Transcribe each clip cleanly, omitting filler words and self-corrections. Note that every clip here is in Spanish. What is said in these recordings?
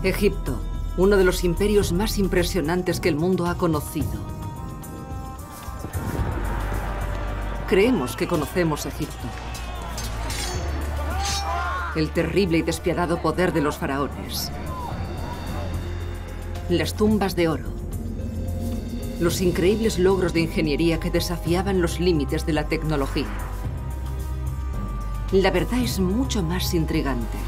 Egipto, uno de los imperios más impresionantes que el mundo ha conocido. Creemos que conocemos Egipto. El terrible y despiadado poder de los faraones. Las tumbas de oro. Los increíbles logros de ingeniería que desafiaban los límites de la tecnología. La verdad es mucho más intrigante.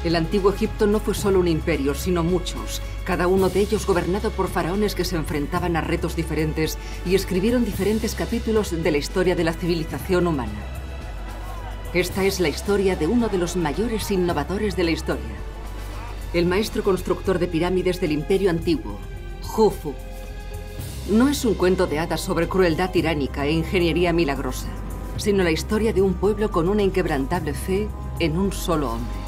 El antiguo Egipto no fue solo un imperio, sino muchos, cada uno de ellos gobernado por faraones que se enfrentaban a retos diferentes y escribieron diferentes capítulos de la historia de la civilización humana. Esta es la historia de uno de los mayores innovadores de la historia, el maestro constructor de pirámides del Imperio Antiguo, Jufu. No es un cuento de hadas sobre crueldad tiránica e ingeniería milagrosa, sino la historia de un pueblo con una inquebrantable fe en un solo hombre.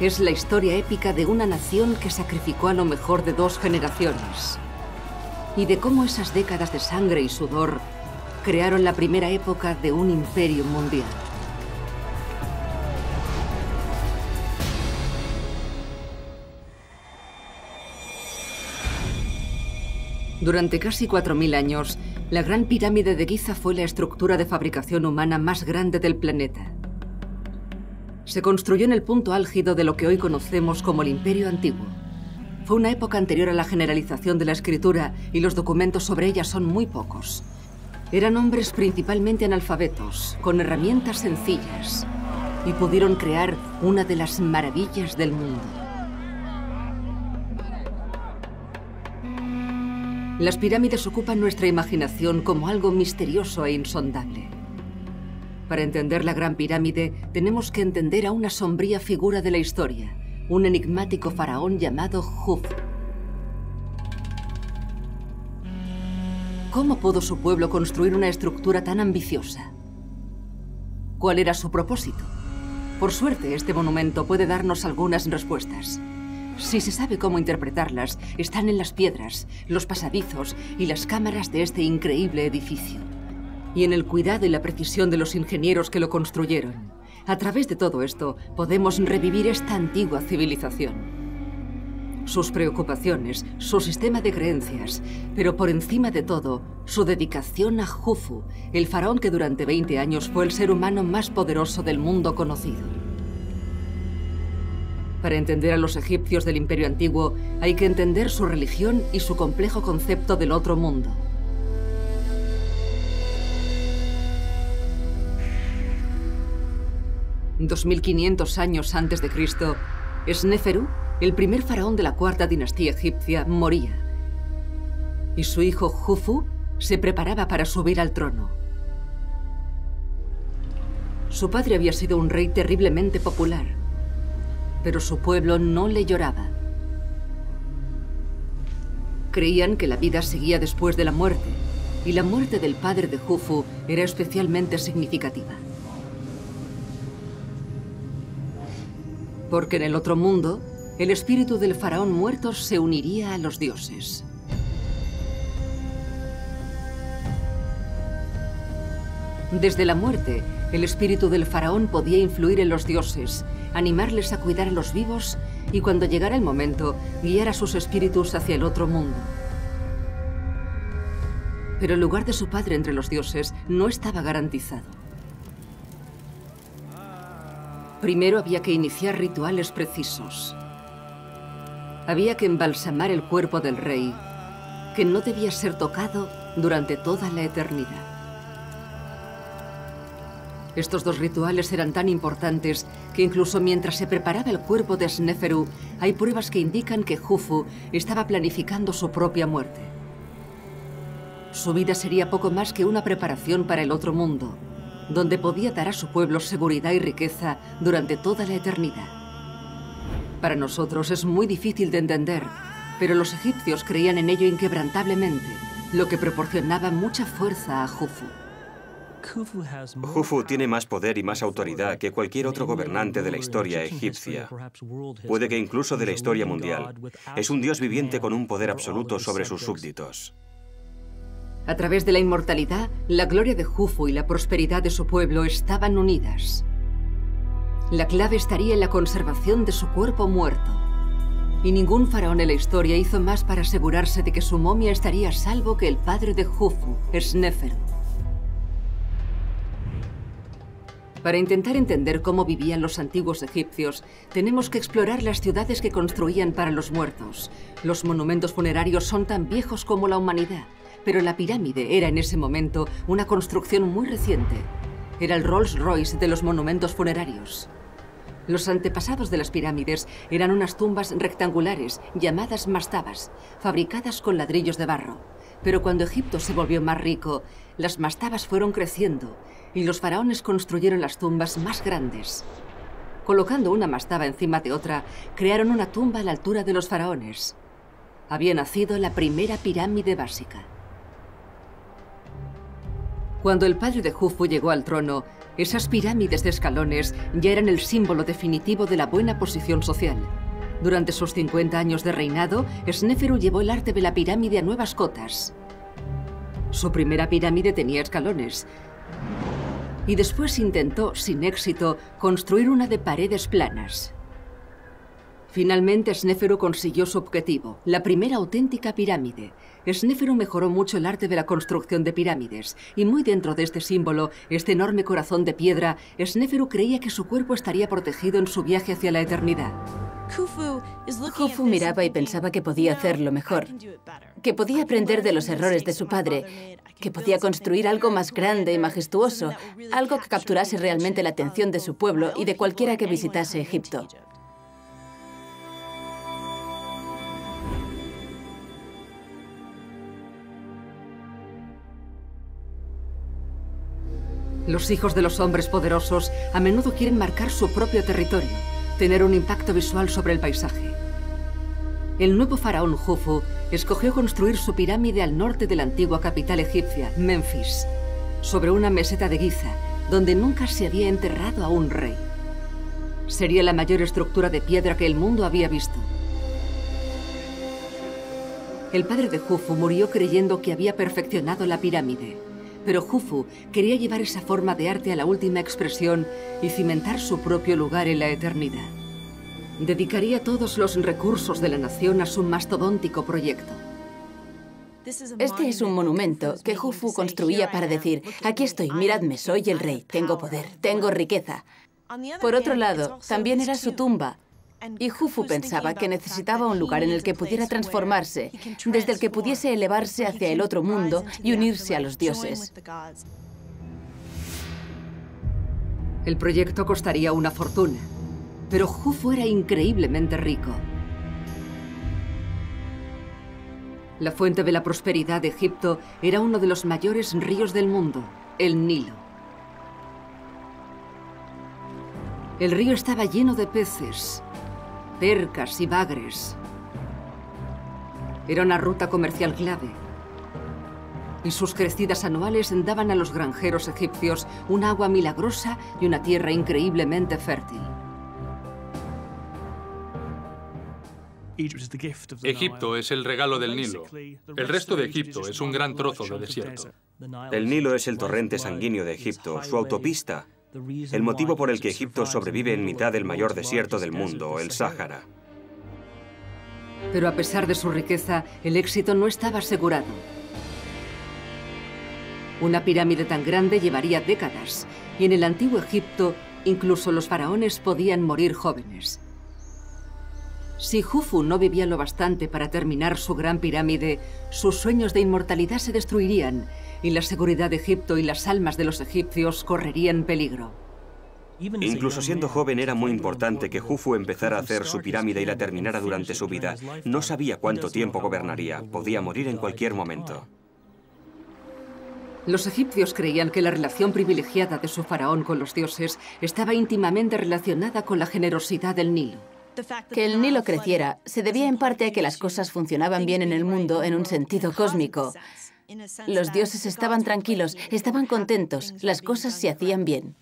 Es la historia épica de una nación que sacrificó a lo mejor de 2 generaciones y de cómo esas décadas de sangre y sudor crearon la primera época de un imperio mundial. Durante casi 4000 años, la Gran Pirámide de Giza fue la estructura de fabricación humana más grande del planeta. Se construyó en el punto álgido de lo que hoy conocemos como el Imperio Antiguo. Fue una época anterior a la generalización de la escritura y los documentos sobre ella son muy pocos. Eran hombres principalmente analfabetos, con herramientas sencillas, y pudieron crear una de las maravillas del mundo. Las pirámides ocupan nuestra imaginación como algo misterioso e insondable. Para entender la Gran Pirámide, tenemos que entender a una sombría figura de la historia, un enigmático faraón llamado Jufu. ¿Cómo pudo su pueblo construir una estructura tan ambiciosa? ¿Cuál era su propósito? Por suerte, este monumento puede darnos algunas respuestas. Si se sabe cómo interpretarlas, están en las piedras, los pasadizos y las cámaras de este increíble edificio. Y en el cuidado y la precisión de los ingenieros que lo construyeron. A través de todo esto, podemos revivir esta antigua civilización. Sus preocupaciones, su sistema de creencias, pero por encima de todo, su dedicación a Jufu, el faraón que durante 20 años fue el ser humano más poderoso del mundo conocido. Para entender a los egipcios del Imperio Antiguo, hay que entender su religión y su complejo concepto del otro mundo. En 2500 años antes de Cristo, Sneferu, el primer faraón de la cuarta dinastía egipcia, moría. Y su hijo Jufu se preparaba para subir al trono. Su padre había sido un rey terriblemente popular, pero su pueblo no le lloraba. Creían que la vida seguía después de la muerte, y la muerte del padre de Jufu era especialmente significativa. Porque en el otro mundo, el espíritu del faraón muerto se uniría a los dioses. Desde la muerte, el espíritu del faraón podía influir en los dioses, animarles a cuidar a los vivos y cuando llegara el momento, guiar a sus espíritus hacia el otro mundo. Pero el lugar de su padre entre los dioses no estaba garantizado. Primero había que iniciar rituales precisos. Había que embalsamar el cuerpo del rey, que no debía ser tocado durante toda la eternidad. Estos 2 rituales eran tan importantes que incluso mientras se preparaba el cuerpo de Sneferu, hay pruebas que indican que Jufu estaba planificando su propia muerte. Su vida sería poco más que una preparación para el otro mundo, donde podía dar a su pueblo seguridad y riqueza durante toda la eternidad. Para nosotros es muy difícil de entender, pero los egipcios creían en ello inquebrantablemente, lo que proporcionaba mucha fuerza a Jufu. Jufu tiene más poder y más autoridad que cualquier otro gobernante de la historia egipcia. Puede que incluso de la historia mundial. Es un dios viviente con un poder absoluto sobre sus súbditos. A través de la inmortalidad, la gloria de Jufu y la prosperidad de su pueblo estaban unidas. La clave estaría en la conservación de su cuerpo muerto. Y ningún faraón en la historia hizo más para asegurarse de que su momia estaría a salvo que el padre de Jufu, Sneferu. Para intentar entender cómo vivían los antiguos egipcios, tenemos que explorar las ciudades que construían para los muertos. Los monumentos funerarios son tan viejos como la humanidad, pero la pirámide era en ese momento una construcción muy reciente. Era el Rolls Royce de los monumentos funerarios. Los antepasados de las pirámides eran unas tumbas rectangulares llamadas mastabas, fabricadas con ladrillos de barro. Pero cuando Egipto se volvió más rico, las mastabas fueron creciendo y los faraones construyeron las tumbas más grandes. Colocando una mastaba encima de otra, crearon una tumba a la altura de los faraones. Había nacido la primera pirámide básica. Cuando el padre de Jufu llegó al trono, esas pirámides de escalones ya eran el símbolo definitivo de la buena posición social. Durante sus 50 años de reinado, Sneferu llevó el arte de la pirámide a nuevas cotas. Su primera pirámide tenía escalones, y después intentó, sin éxito, construir una de paredes planas. Finalmente, Sneferu consiguió su objetivo, la primera auténtica pirámide. Sneferu mejoró mucho el arte de la construcción de pirámides, y muy dentro de este símbolo, este enorme corazón de piedra, Sneferu creía que su cuerpo estaría protegido en su viaje hacia la eternidad. Jufu miraba y pensaba que podía hacerlo mejor, que podía aprender de los errores de su padre, que podía construir algo más grande y majestuoso, algo que capturase realmente la atención de su pueblo y de cualquiera que visitase Egipto. Los hijos de los hombres poderosos a menudo quieren marcar su propio territorio, tener un impacto visual sobre el paisaje. El nuevo faraón Jufu escogió construir su pirámide al norte de la antigua capital egipcia, Menfis, sobre una meseta de Giza, donde nunca se había enterrado a un rey. Sería la mayor estructura de piedra que el mundo había visto. El padre de Jufu murió creyendo que había perfeccionado la pirámide, pero Jufu quería llevar esa forma de arte a la última expresión y cimentar su propio lugar en la eternidad. Dedicaría todos los recursos de la nación a su mastodóntico proyecto. Este es un monumento que Jufu construía para decir: aquí estoy, miradme, soy el rey, tengo poder, tengo riqueza. Por otro lado, también era su tumba. Y Jufu pensaba que necesitaba un lugar en el que pudiera transformarse, desde el que pudiese elevarse hacia el otro mundo y unirse a los dioses. El proyecto costaría una fortuna, pero Jufu era increíblemente rico. La fuente de la prosperidad de Egipto era uno de los mayores ríos del mundo, el Nilo. El río estaba lleno de peces, percas y bagres. Era una ruta comercial clave, y sus crecidas anuales daban a los granjeros egipcios un agua milagrosa y una tierra increíblemente fértil. Egipto es el regalo del Nilo. El resto de Egipto es un gran trozo de desierto. El Nilo es el torrente sanguíneo de Egipto, su autopista, el motivo por el que Egipto sobrevive en mitad del mayor desierto del mundo, el Sáhara. Pero a pesar de su riqueza, el éxito no estaba asegurado. Una pirámide tan grande llevaría décadas, y en el antiguo Egipto, incluso los faraones podían morir jóvenes. Si Jufu no vivía lo bastante para terminar su gran pirámide, sus sueños de inmortalidad se destruirían y la seguridad de Egipto y las almas de los egipcios correrían peligro. Incluso siendo joven era muy importante que Jufu empezara a hacer su pirámide y la terminara durante su vida. No sabía cuánto tiempo gobernaría, podía morir en cualquier momento. Los egipcios creían que la relación privilegiada de su faraón con los dioses estaba íntimamente relacionada con la generosidad del Nilo. Que el Nilo creciera se debía en parte a que las cosas funcionaban bien en el mundo en un sentido cósmico. Los dioses estaban tranquilos, estaban contentos, las cosas se hacían bien.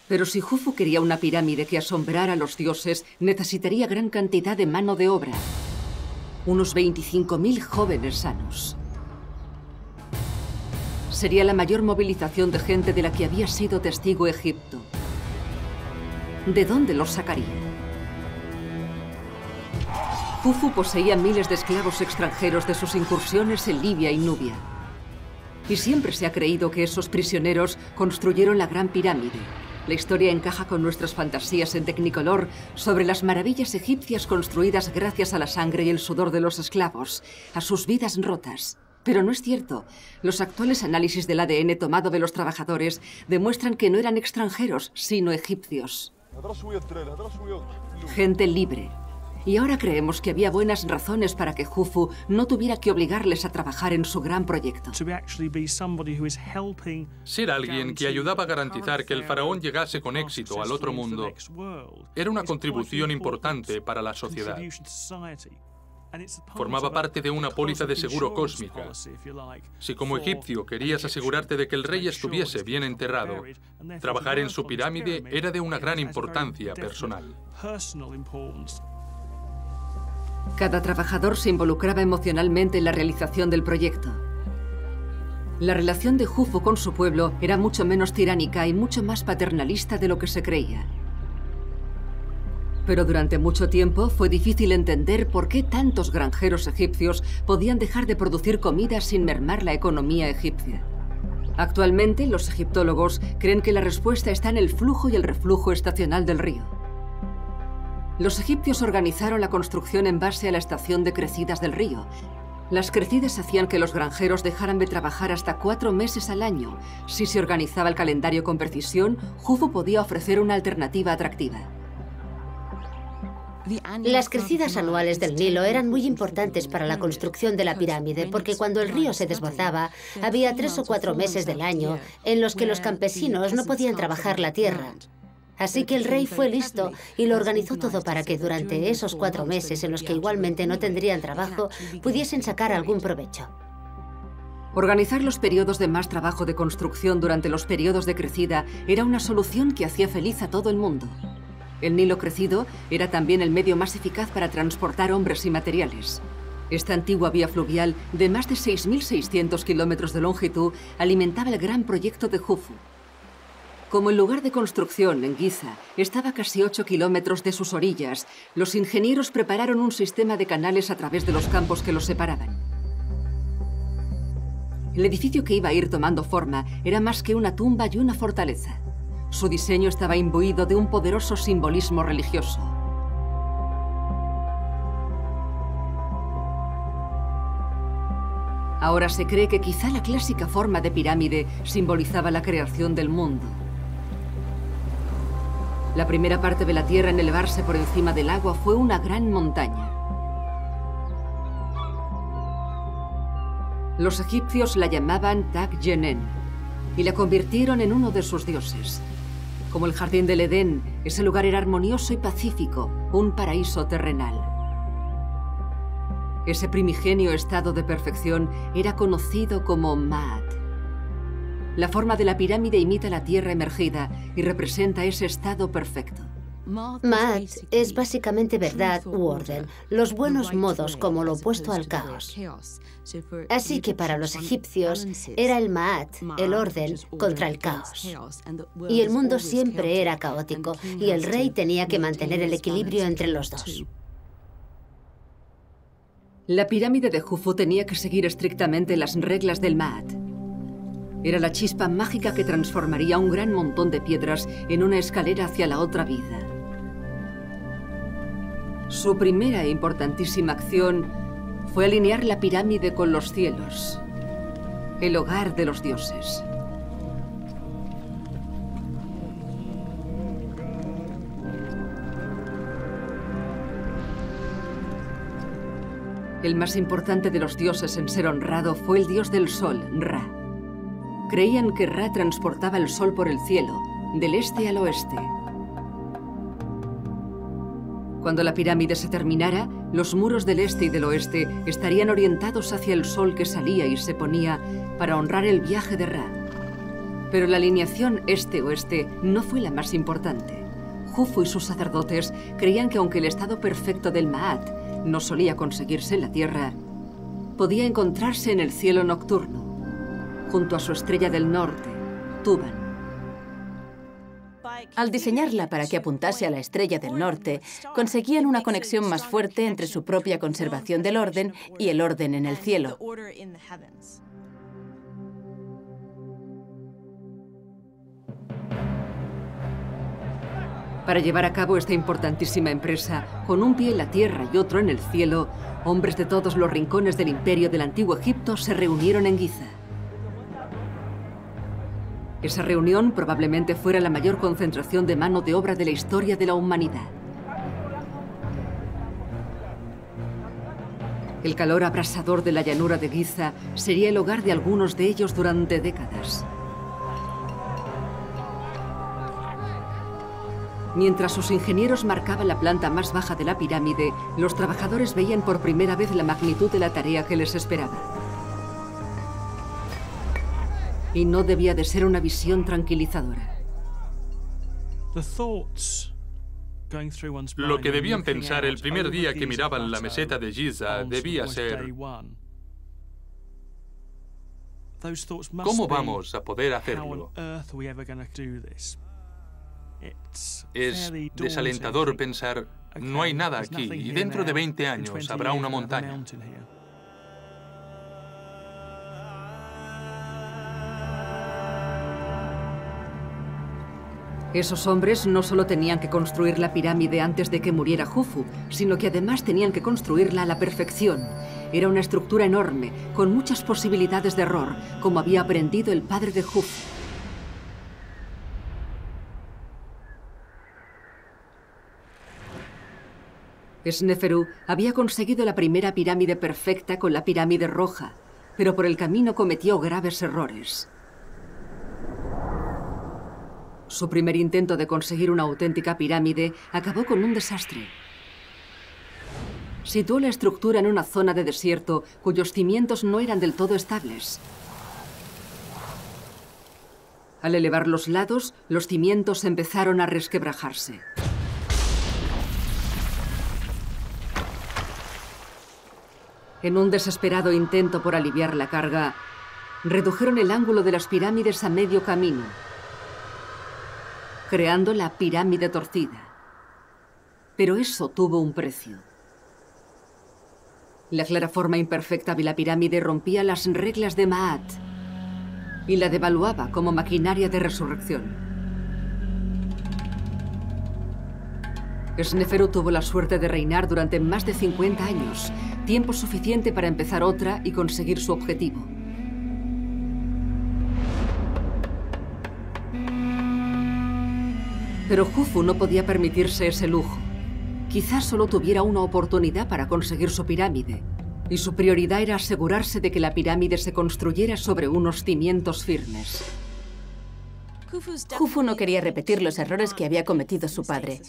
Pero si Jufu quería una pirámide que asombrara a los dioses, necesitaría gran cantidad de mano de obra. Unos 25.000 jóvenes sanos. Sería la mayor movilización de gente de la que había sido testigo Egipto. ¿de dónde los sacaría? Jufu poseía miles de esclavos extranjeros de sus incursiones en Libia y Nubia. Y siempre se ha creído que esos prisioneros construyeron la Gran Pirámide. La historia encaja con nuestras fantasías en Technicolor sobre las maravillas egipcias construidas gracias a la sangre y el sudor de los esclavos, a sus vidas rotas. Pero no es cierto. Los actuales análisis del ADN tomado de los trabajadores demuestran que no eran extranjeros, sino egipcios. Gente libre. Y ahora creemos que había buenas razones para que Jufu no tuviera que obligarles a trabajar en su gran proyecto. Ser alguien que ayudaba a garantizar que el faraón llegase con éxito al otro mundo era una contribución importante para la sociedad. Formaba parte de una póliza de seguro cósmica. Si como egipcio querías asegurarte de que el rey estuviese bien enterrado, trabajar en su pirámide era de una gran importancia personal. Cada trabajador se involucraba emocionalmente en la realización del proyecto. La relación de Jufu con su pueblo era mucho menos tiránica y mucho más paternalista de lo que se creía. Pero durante mucho tiempo fue difícil entender por qué tantos granjeros egipcios podían dejar de producir comida sin mermar la economía egipcia. Actualmente, los egiptólogos creen que la respuesta está en el flujo y el reflujo estacional del río. Los egipcios organizaron la construcción en base a la estación de crecidas del río. Las crecidas hacían que los granjeros dejaran de trabajar hasta 4 meses al año. Si se organizaba el calendario con precisión, Jufu podía ofrecer una alternativa atractiva. Las crecidas anuales del Nilo eran muy importantes para la construcción de la pirámide, porque cuando el río se desbordaba, había 3 o 4 meses del año en los que los campesinos no podían trabajar la tierra. Así que el rey fue listo y lo organizó todo para que durante esos 4 meses en los que igualmente no tendrían trabajo, pudiesen sacar algún provecho. Organizar los periodos de más trabajo de construcción durante los periodos de crecida era una solución que hacía feliz a todo el mundo. El Nilo crecido era también el medio más eficaz para transportar hombres y materiales. Esta antigua vía fluvial de más de 6.600 kilómetros de longitud alimentaba el gran proyecto de Jufu. Como el lugar de construcción, en Giza, estaba a casi 8 kilómetros de sus orillas, los ingenieros prepararon un sistema de canales a través de los campos que los separaban. El edificio que iba a ir tomando forma era más que una tumba y una fortaleza. Su diseño estaba imbuido de un poderoso simbolismo religioso. Ahora se cree que quizá la clásica forma de pirámide simbolizaba la creación del mundo. La primera parte de la Tierra en elevarse por encima del agua fue una gran montaña. Los egipcios la llamaban Tak-Yenen y la convirtieron en uno de sus dioses. Como el jardín del Edén, ese lugar era armonioso y pacífico, un paraíso terrenal. Ese primigenio estado de perfección era conocido como Ma'at. La forma de la pirámide imita la tierra emergida y representa ese estado perfecto. Ma'at es básicamente verdad u orden, los buenos modos como lo opuesto al caos. Así que para los egipcios era el Ma'at, el orden, contra el caos. Y el mundo siempre era caótico y el rey tenía que mantener el equilibrio entre los dos. La pirámide de Jufu tenía que seguir estrictamente las reglas del Ma'at. Era la chispa mágica que transformaría un gran montón de piedras en una escalera hacia la otra vida. Su primera e importantísima acción fue alinear la pirámide con los cielos, el hogar de los dioses. El más importante de los dioses en ser honrado fue el dios del sol, Ra. Creían que Ra transportaba el sol por el cielo, del este al oeste. Cuando la pirámide se terminara, los muros del este y del oeste estarían orientados hacia el sol que salía y se ponía para honrar el viaje de Ra. Pero la alineación este-oeste no fue la más importante. Jufu y sus sacerdotes creían que aunque el estado perfecto del Ma'at no solía conseguirse en la tierra, podía encontrarse en el cielo nocturno, junto a su estrella del norte, Tuban. Al diseñarla para que apuntase a la estrella del norte, conseguían una conexión más fuerte entre su propia conservación del orden y el orden en el cielo. Para llevar a cabo esta importantísima empresa, con un pie en la tierra y otro en el cielo, hombres de todos los rincones del imperio del Antiguo Egipto se reunieron en Giza. Esa reunión probablemente fuera la mayor concentración de mano de obra de la historia de la humanidad. El calor abrasador de la llanura de Giza sería el hogar de algunos de ellos durante décadas. Mientras sus ingenieros marcaban la planta más baja de la pirámide, los trabajadores veían por primera vez la magnitud de la tarea que les esperaba. Y no debía de ser una visión tranquilizadora. Lo que debían pensar el primer día que miraban la meseta de Giza debía ser: ¿cómo vamos a poder hacerlo? Es desalentador pensar, no hay nada aquí y dentro de 20 años habrá una montaña. Esos hombres no solo tenían que construir la pirámide antes de que muriera Jufu, sino que además tenían que construirla a la perfección. Era una estructura enorme, con muchas posibilidades de error, como había aprendido el padre de Jufu. Sneferu había conseguido la primera pirámide perfecta con la pirámide roja, pero por el camino cometió graves errores. Su primer intento de conseguir una auténtica pirámide acabó con un desastre. Situó la estructura en una zona de desierto cuyos cimientos no eran del todo estables. Al elevar los lados, los cimientos empezaron a resquebrajarse. En un desesperado intento por aliviar la carga, redujeron el ángulo de las pirámides a medio camino, creando la pirámide torcida. Pero eso tuvo un precio. La clara forma imperfecta de la pirámide rompía las reglas de Maat y la devaluaba como maquinaria de resurrección. Sneferu tuvo la suerte de reinar durante más de 50 años, tiempo suficiente para empezar otra y conseguir su objetivo. Pero Jufu no podía permitirse ese lujo. Quizás solo tuviera una oportunidad para conseguir su pirámide, y su prioridad era asegurarse de que la pirámide se construyera sobre unos cimientos firmes. Jufu no quería repetir los errores que había cometido su padre.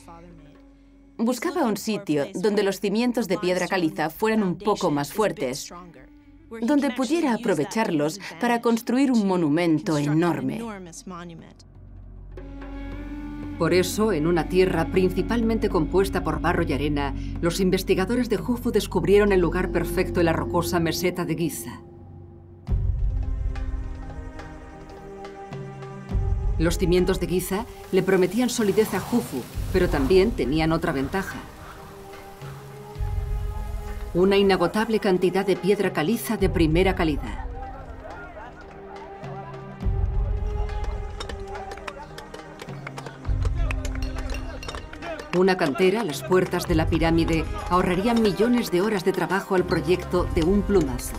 Buscaba un sitio donde los cimientos de piedra caliza fueran un poco más fuertes, donde pudiera aprovecharlos para construir un monumento enorme. Por eso, en una tierra principalmente compuesta por barro y arena, los investigadores de Jufu descubrieron el lugar perfecto en la rocosa meseta de Giza. Los cimientos de Giza le prometían solidez a Jufu, pero también tenían otra ventaja: una inagotable cantidad de piedra caliza de primera calidad. Una cantera a las puertas de la pirámide ahorraría millones de horas de trabajo al proyecto de un plumazo.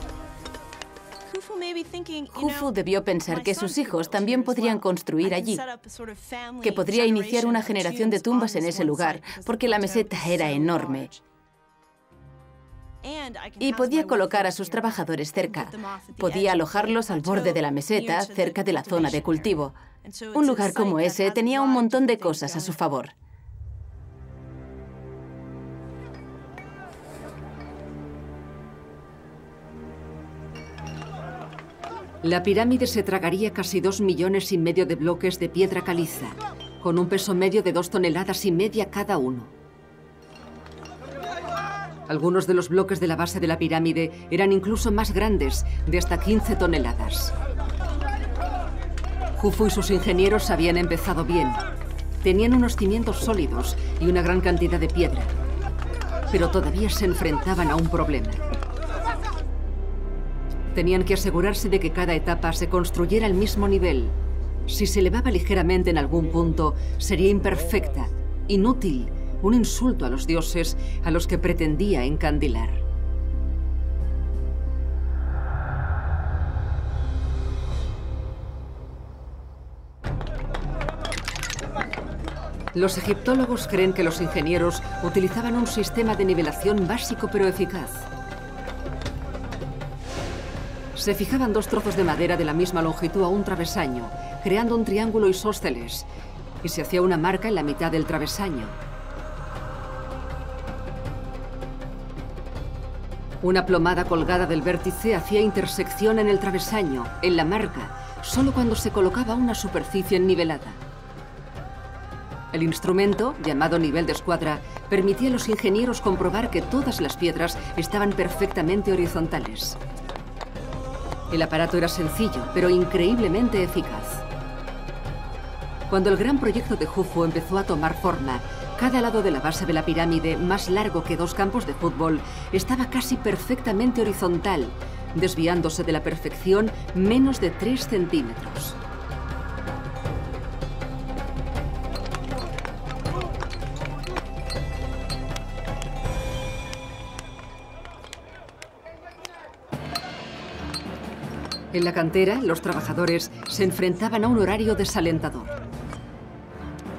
Jufu debió pensar que sus hijos también podrían construir allí, que podría iniciar una generación de tumbas en ese lugar, porque la meseta era enorme. Y podía colocar a sus trabajadores cerca. Podía alojarlos al borde de la meseta, cerca de la zona de cultivo. Un lugar como ese tenía un montón de cosas a su favor. La pirámide se tragaría casi 2,5 millones de bloques de piedra caliza, con un peso medio de 2,5 toneladas cada uno. Algunos de los bloques de la base de la pirámide eran incluso más grandes, de hasta 15 toneladas. Jufu y sus ingenieros habían empezado bien, Tenían unos cimientos sólidos y una gran cantidad de piedra, pero todavía se enfrentaban a un problema. Tenían que asegurarse de que cada etapa se construyera al mismo nivel. Si se elevaba ligeramente en algún punto, sería imperfecta, inútil, un insulto a los dioses a los que pretendía encandilar. Los egiptólogos creen que los ingenieros utilizaban un sistema de nivelación básico pero eficaz. Se fijaban 2 trozos de madera de la misma longitud a un travesaño, creando un triángulo isósceles, y se hacía una marca en la mitad del travesaño. Una plomada colgada del vértice hacía intersección en el travesaño, en la marca, solo cuando se colocaba una superficie nivelada. El instrumento, llamado nivel de escuadra, permitía a los ingenieros comprobar que todas las piedras estaban perfectamente horizontales. El aparato era sencillo, pero increíblemente eficaz. Cuando el gran proyecto de Jufu empezó a tomar forma, cada lado de la base de la pirámide, más largo que 2 campos de fútbol, estaba casi perfectamente horizontal, desviándose de la perfección menos de 3 centímetros. En la cantera, los trabajadores se enfrentaban a un horario desalentador.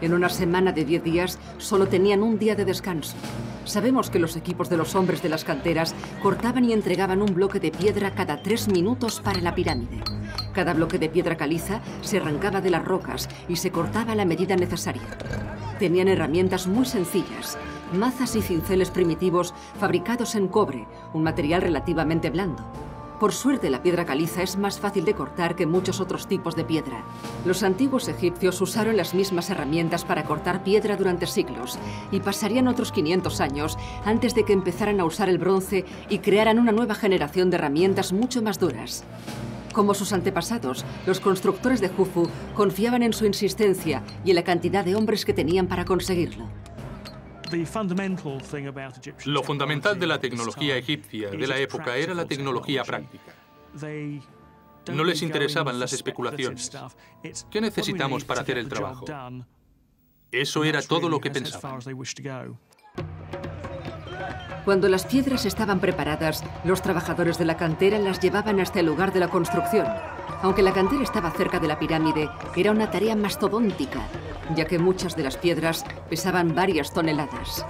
En una semana de 10 días, solo tenían un día de descanso. Sabemos que los equipos de los hombres de las canteras cortaban y entregaban un bloque de piedra cada 3 minutos para la pirámide. Cada bloque de piedra caliza se arrancaba de las rocas y se cortaba a la medida necesaria. Tenían herramientas muy sencillas, mazas y cinceles primitivos fabricados en cobre, un material relativamente blando. Por suerte, la piedra caliza es más fácil de cortar que muchos otros tipos de piedra. Los antiguos egipcios usaron las mismas herramientas para cortar piedra durante siglos y pasarían otros 500 años antes de que empezaran a usar el bronce y crearan una nueva generación de herramientas mucho más duras. Como sus antepasados, los constructores de Jufu confiaban en su insistencia y en la cantidad de hombres que tenían para conseguirlo. Lo fundamental de la tecnología egipcia de la época era la tecnología práctica. No les interesaban las especulaciones. ¿Qué necesitamos para hacer el trabajo? Eso era todo lo que pensaban. Cuando las piedras estaban preparadas, los trabajadores de la cantera las llevaban hasta el lugar de la construcción. Aunque la cantera estaba cerca de la pirámide, era una tarea mastodóntica, ya que muchas de las piedras pesaban varias toneladas.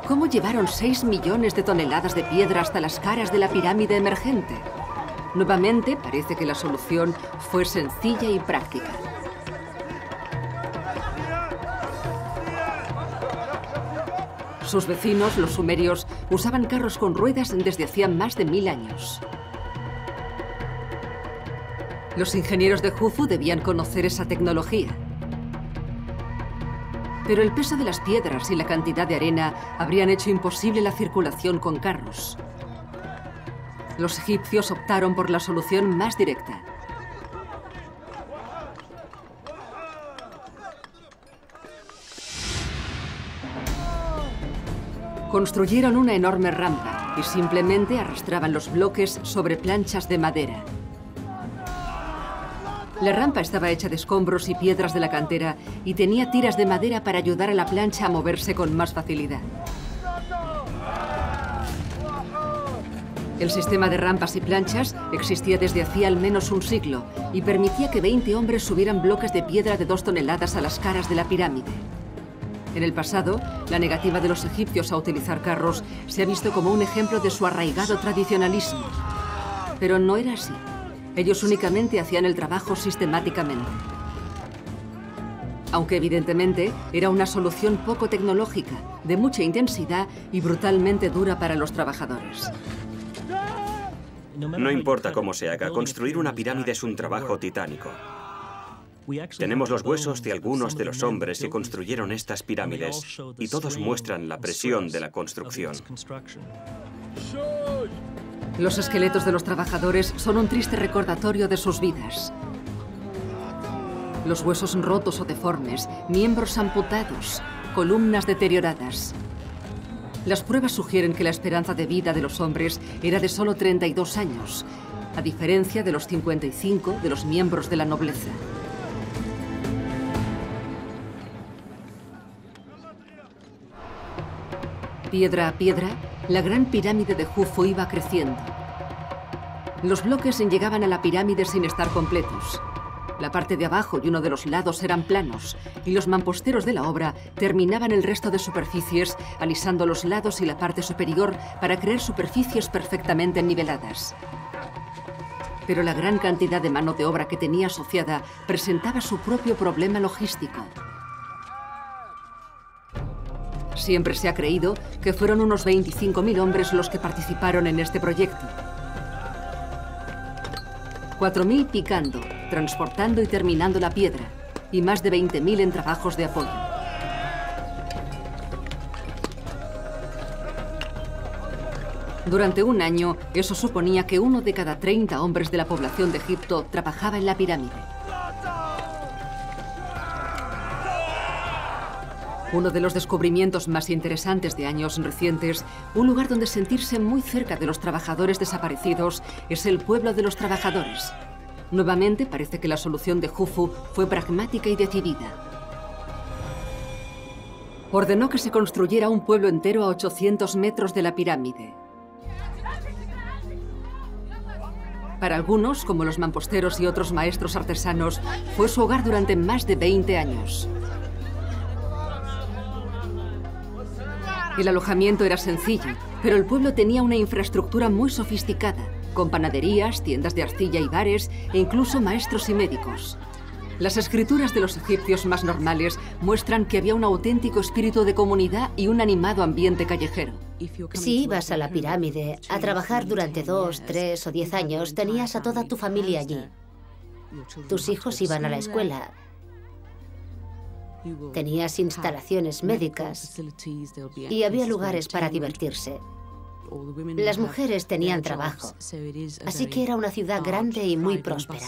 ¿Cómo llevaron 6 millones de toneladas de piedra hasta las caras de la pirámide emergente? Nuevamente, parece que la solución fue sencilla y práctica. Sus vecinos, los sumerios, usaban carros con ruedas desde hacía más de 1000 años. Los ingenieros de Jufu debían conocer esa tecnología. Pero el peso de las piedras y la cantidad de arena habrían hecho imposible la circulación con carros. Los egipcios optaron por la solución más directa. Construyeron una enorme rampa y simplemente arrastraban los bloques sobre planchas de madera. La rampa estaba hecha de escombros y piedras de la cantera y tenía tiras de madera para ayudar a la plancha a moverse con más facilidad. El sistema de rampas y planchas existía desde hacía al menos un siglo y permitía que 20 hombres subieran bloques de piedra de 2 toneladas a las caras de la pirámide. En el pasado, la negativa de los egipcios a utilizar carros se ha visto como un ejemplo de su arraigado tradicionalismo. Pero no era así. Ellos únicamente hacían el trabajo sistemáticamente. Aunque evidentemente era una solución poco tecnológica, de mucha intensidad y brutalmente dura para los trabajadores. No importa cómo se haga, construir una pirámide es un trabajo titánico. Tenemos los huesos de algunos de los hombres que construyeron estas pirámides y todos muestran la presión de la construcción. Los esqueletos de los trabajadores son un triste recordatorio de sus vidas. Los huesos rotos o deformes, miembros amputados, columnas deterioradas. Las pruebas sugieren que la esperanza de vida de los hombres era de solo 32 años, a diferencia de los 55 de los miembros de la nobleza. Piedra a piedra, la gran pirámide de Jufu iba creciendo. Los bloques llegaban a la pirámide sin estar completos. La parte de abajo y uno de los lados eran planos, y los mamposteros de la obra terminaban el resto de superficies, alisando los lados y la parte superior para crear superficies perfectamente niveladas. Pero la gran cantidad de mano de obra que tenía asociada presentaba su propio problema logístico. Siempre se ha creído que fueron unos 25.000 hombres los que participaron en este proyecto. 4.000 picando, transportando y terminando la piedra, y más de 20.000 en trabajos de apoyo. Durante un año, eso suponía que 1 de cada 30 hombres de la población de Egipto trabajaba en la pirámide. Uno de los descubrimientos más interesantes de años recientes, un lugar donde sentirse muy cerca de los trabajadores desaparecidos, es el pueblo de los trabajadores. Nuevamente parece que la solución de Jufu fue pragmática y decidida. Ordenó que se construyera un pueblo entero a 800 metros de la pirámide. Para algunos, como los mamposteros y otros maestros artesanos, fue su hogar durante más de 20 años. El alojamiento era sencillo, pero el pueblo tenía una infraestructura muy sofisticada, con panaderías, tiendas de arcilla y bares, e incluso maestros y médicos. Las escrituras de los egipcios más normales muestran que había un auténtico espíritu de comunidad y un animado ambiente callejero. Si ibas a la pirámide a trabajar durante 2, 3 o 10 años, tenías a toda tu familia allí. Tus hijos iban a la escuela. Tenías instalaciones médicas y había lugares para divertirse. Las mujeres tenían trabajo, así que era una ciudad grande y muy próspera.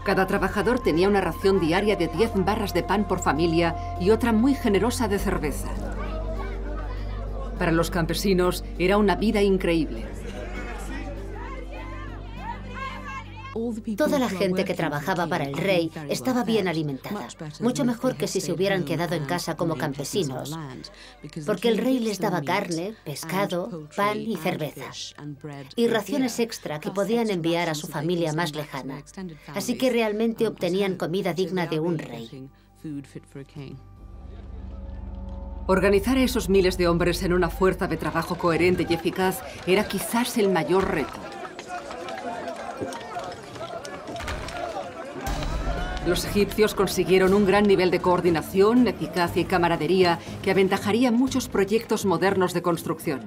Cada trabajador tenía una ración diaria de 10 barras de pan por familia y otra muy generosa de cerveza. Para los campesinos era una vida increíble. Toda la gente que trabajaba para el rey estaba bien alimentada, mucho mejor que si se hubieran quedado en casa como campesinos, porque el rey les daba carne, pescado, pan y cerveza, y raciones extra que podían enviar a su familia más lejana. Así que realmente obtenían comida digna de un rey. Organizar a esos miles de hombres en una fuerza de trabajo coherente y eficaz era quizás el mayor reto. Los egipcios consiguieron un gran nivel de coordinación, eficacia y camaradería que aventajaría muchos proyectos modernos de construcción.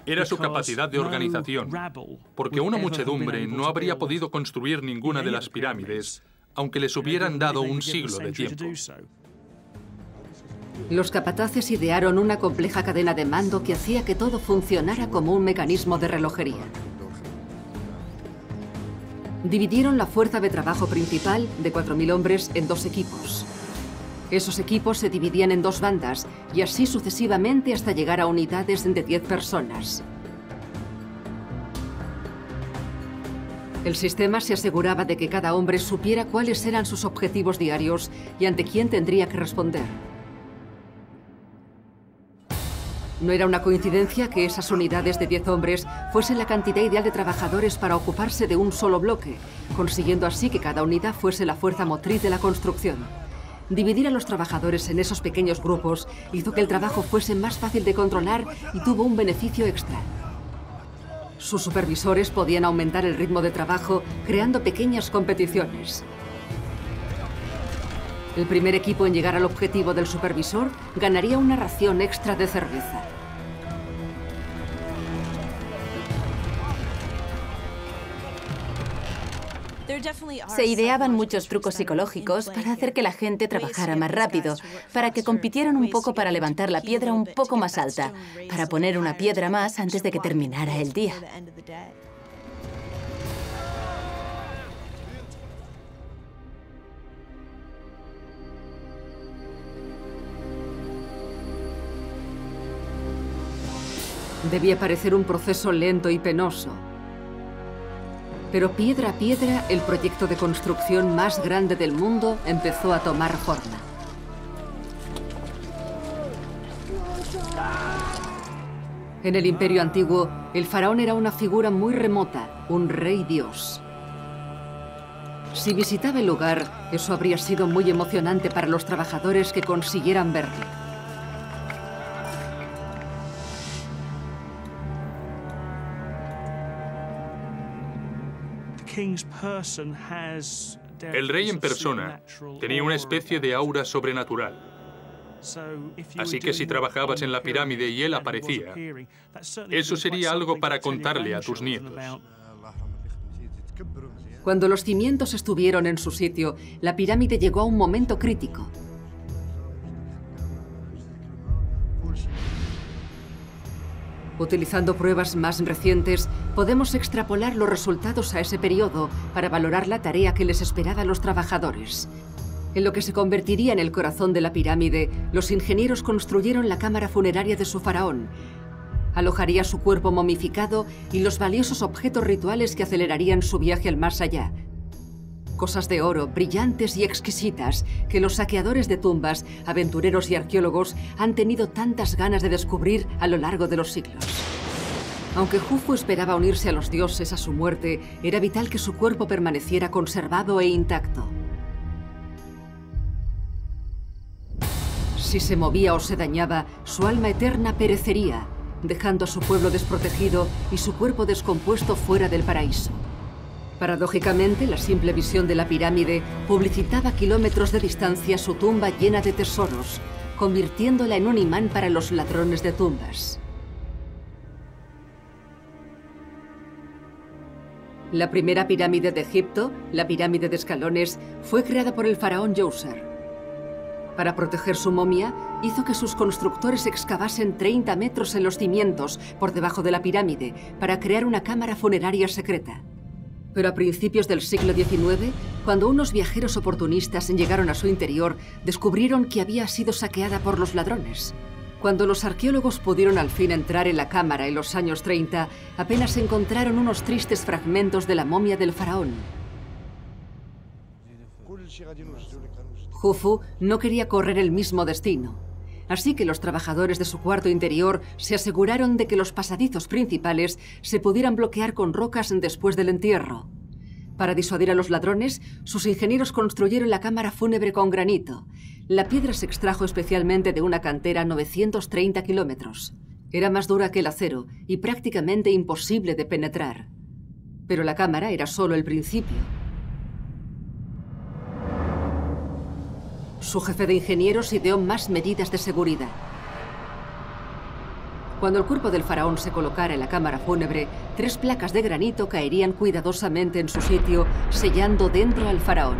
Era su capacidad de organización, porque una muchedumbre no habría podido construir ninguna de las pirámides, aunque les hubieran dado un siglo de tiempo. Los capataces idearon una compleja cadena de mando que hacía que todo funcionara como un mecanismo de relojería. Dividieron la fuerza de trabajo principal, de 4.000 hombres, en 2 equipos. Esos equipos se dividían en 2 bandas, y así sucesivamente hasta llegar a unidades de 10 personas. El sistema se aseguraba de que cada hombre supiera cuáles eran sus objetivos diarios y ante quién tendría que responder. No era una coincidencia que esas unidades de 10 hombres fuesen la cantidad ideal de trabajadores para ocuparse de un solo bloque, consiguiendo así que cada unidad fuese la fuerza motriz de la construcción. Dividir a los trabajadores en esos pequeños grupos hizo que el trabajo fuese más fácil de controlar y tuvo un beneficio extra. Sus supervisores podían aumentar el ritmo de trabajo creando pequeñas competiciones. El primer equipo en llegar al objetivo del supervisor ganaría una ración extra de cerveza. Se ideaban muchos trucos psicológicos para hacer que la gente trabajara más rápido, para que compitieran un poco para levantar la piedra un poco más alta, para poner una piedra más antes de que terminara el día. Debía parecer un proceso lento y penoso. Pero piedra a piedra, el proyecto de construcción más grande del mundo empezó a tomar forma. En el Imperio Antiguo, el faraón era una figura muy remota, un rey dios. Si visitaba el lugar, eso habría sido muy emocionante para los trabajadores que consiguieran verlo. El rey en persona tenía una especie de aura sobrenatural. Así que si trabajabas en la pirámide y él aparecía, eso sería algo para contarle a tus nietos. Cuando los cimientos estuvieron en su sitio, la pirámide llegó a un momento crítico. Utilizando pruebas más recientes, podemos extrapolar los resultados a ese periodo para valorar la tarea que les esperaba a los trabajadores. En lo que se convertiría en el corazón de la pirámide, los ingenieros construyeron la cámara funeraria de su faraón. Alojaría su cuerpo momificado y los valiosos objetos rituales que acelerarían su viaje al más allá. Cosas de oro, brillantes y exquisitas, que los saqueadores de tumbas, aventureros y arqueólogos han tenido tantas ganas de descubrir a lo largo de los siglos. Aunque Jufu esperaba unirse a los dioses a su muerte, era vital que su cuerpo permaneciera conservado e intacto. Si se movía o se dañaba, su alma eterna perecería, dejando a su pueblo desprotegido y su cuerpo descompuesto fuera del paraíso. Paradójicamente, la simple visión de la pirámide publicitaba a kilómetros de distancia su tumba llena de tesoros, convirtiéndola en un imán para los ladrones de tumbas. La primera pirámide de Egipto, la pirámide de escalones, fue creada por el faraón Djoser. Para proteger su momia, hizo que sus constructores excavasen 30 metros en los cimientos por debajo de la pirámide para crear una cámara funeraria secreta. Pero a principios del siglo XIX, cuando unos viajeros oportunistas llegaron a su interior, descubrieron que había sido saqueada por los ladrones. Cuando los arqueólogos pudieron al fin entrar en la cámara en los años 30, apenas encontraron unos tristes fragmentos de la momia del faraón. Jufu no quería correr el mismo destino, así que los trabajadores de su cuarto interior se aseguraron de que los pasadizos principales se pudieran bloquear con rocas después del entierro. Para disuadir a los ladrones, sus ingenieros construyeron la cámara fúnebre con granito. La piedra se extrajo especialmente de una cantera a 930 kilómetros. Era más dura que el acero y prácticamente imposible de penetrar. Pero la cámara era solo el principio. Su jefe de ingenieros ideó más medidas de seguridad. Cuando el cuerpo del faraón se colocara en la cámara fúnebre, 3 placas de granito caerían cuidadosamente en su sitio, sellando dentro al faraón.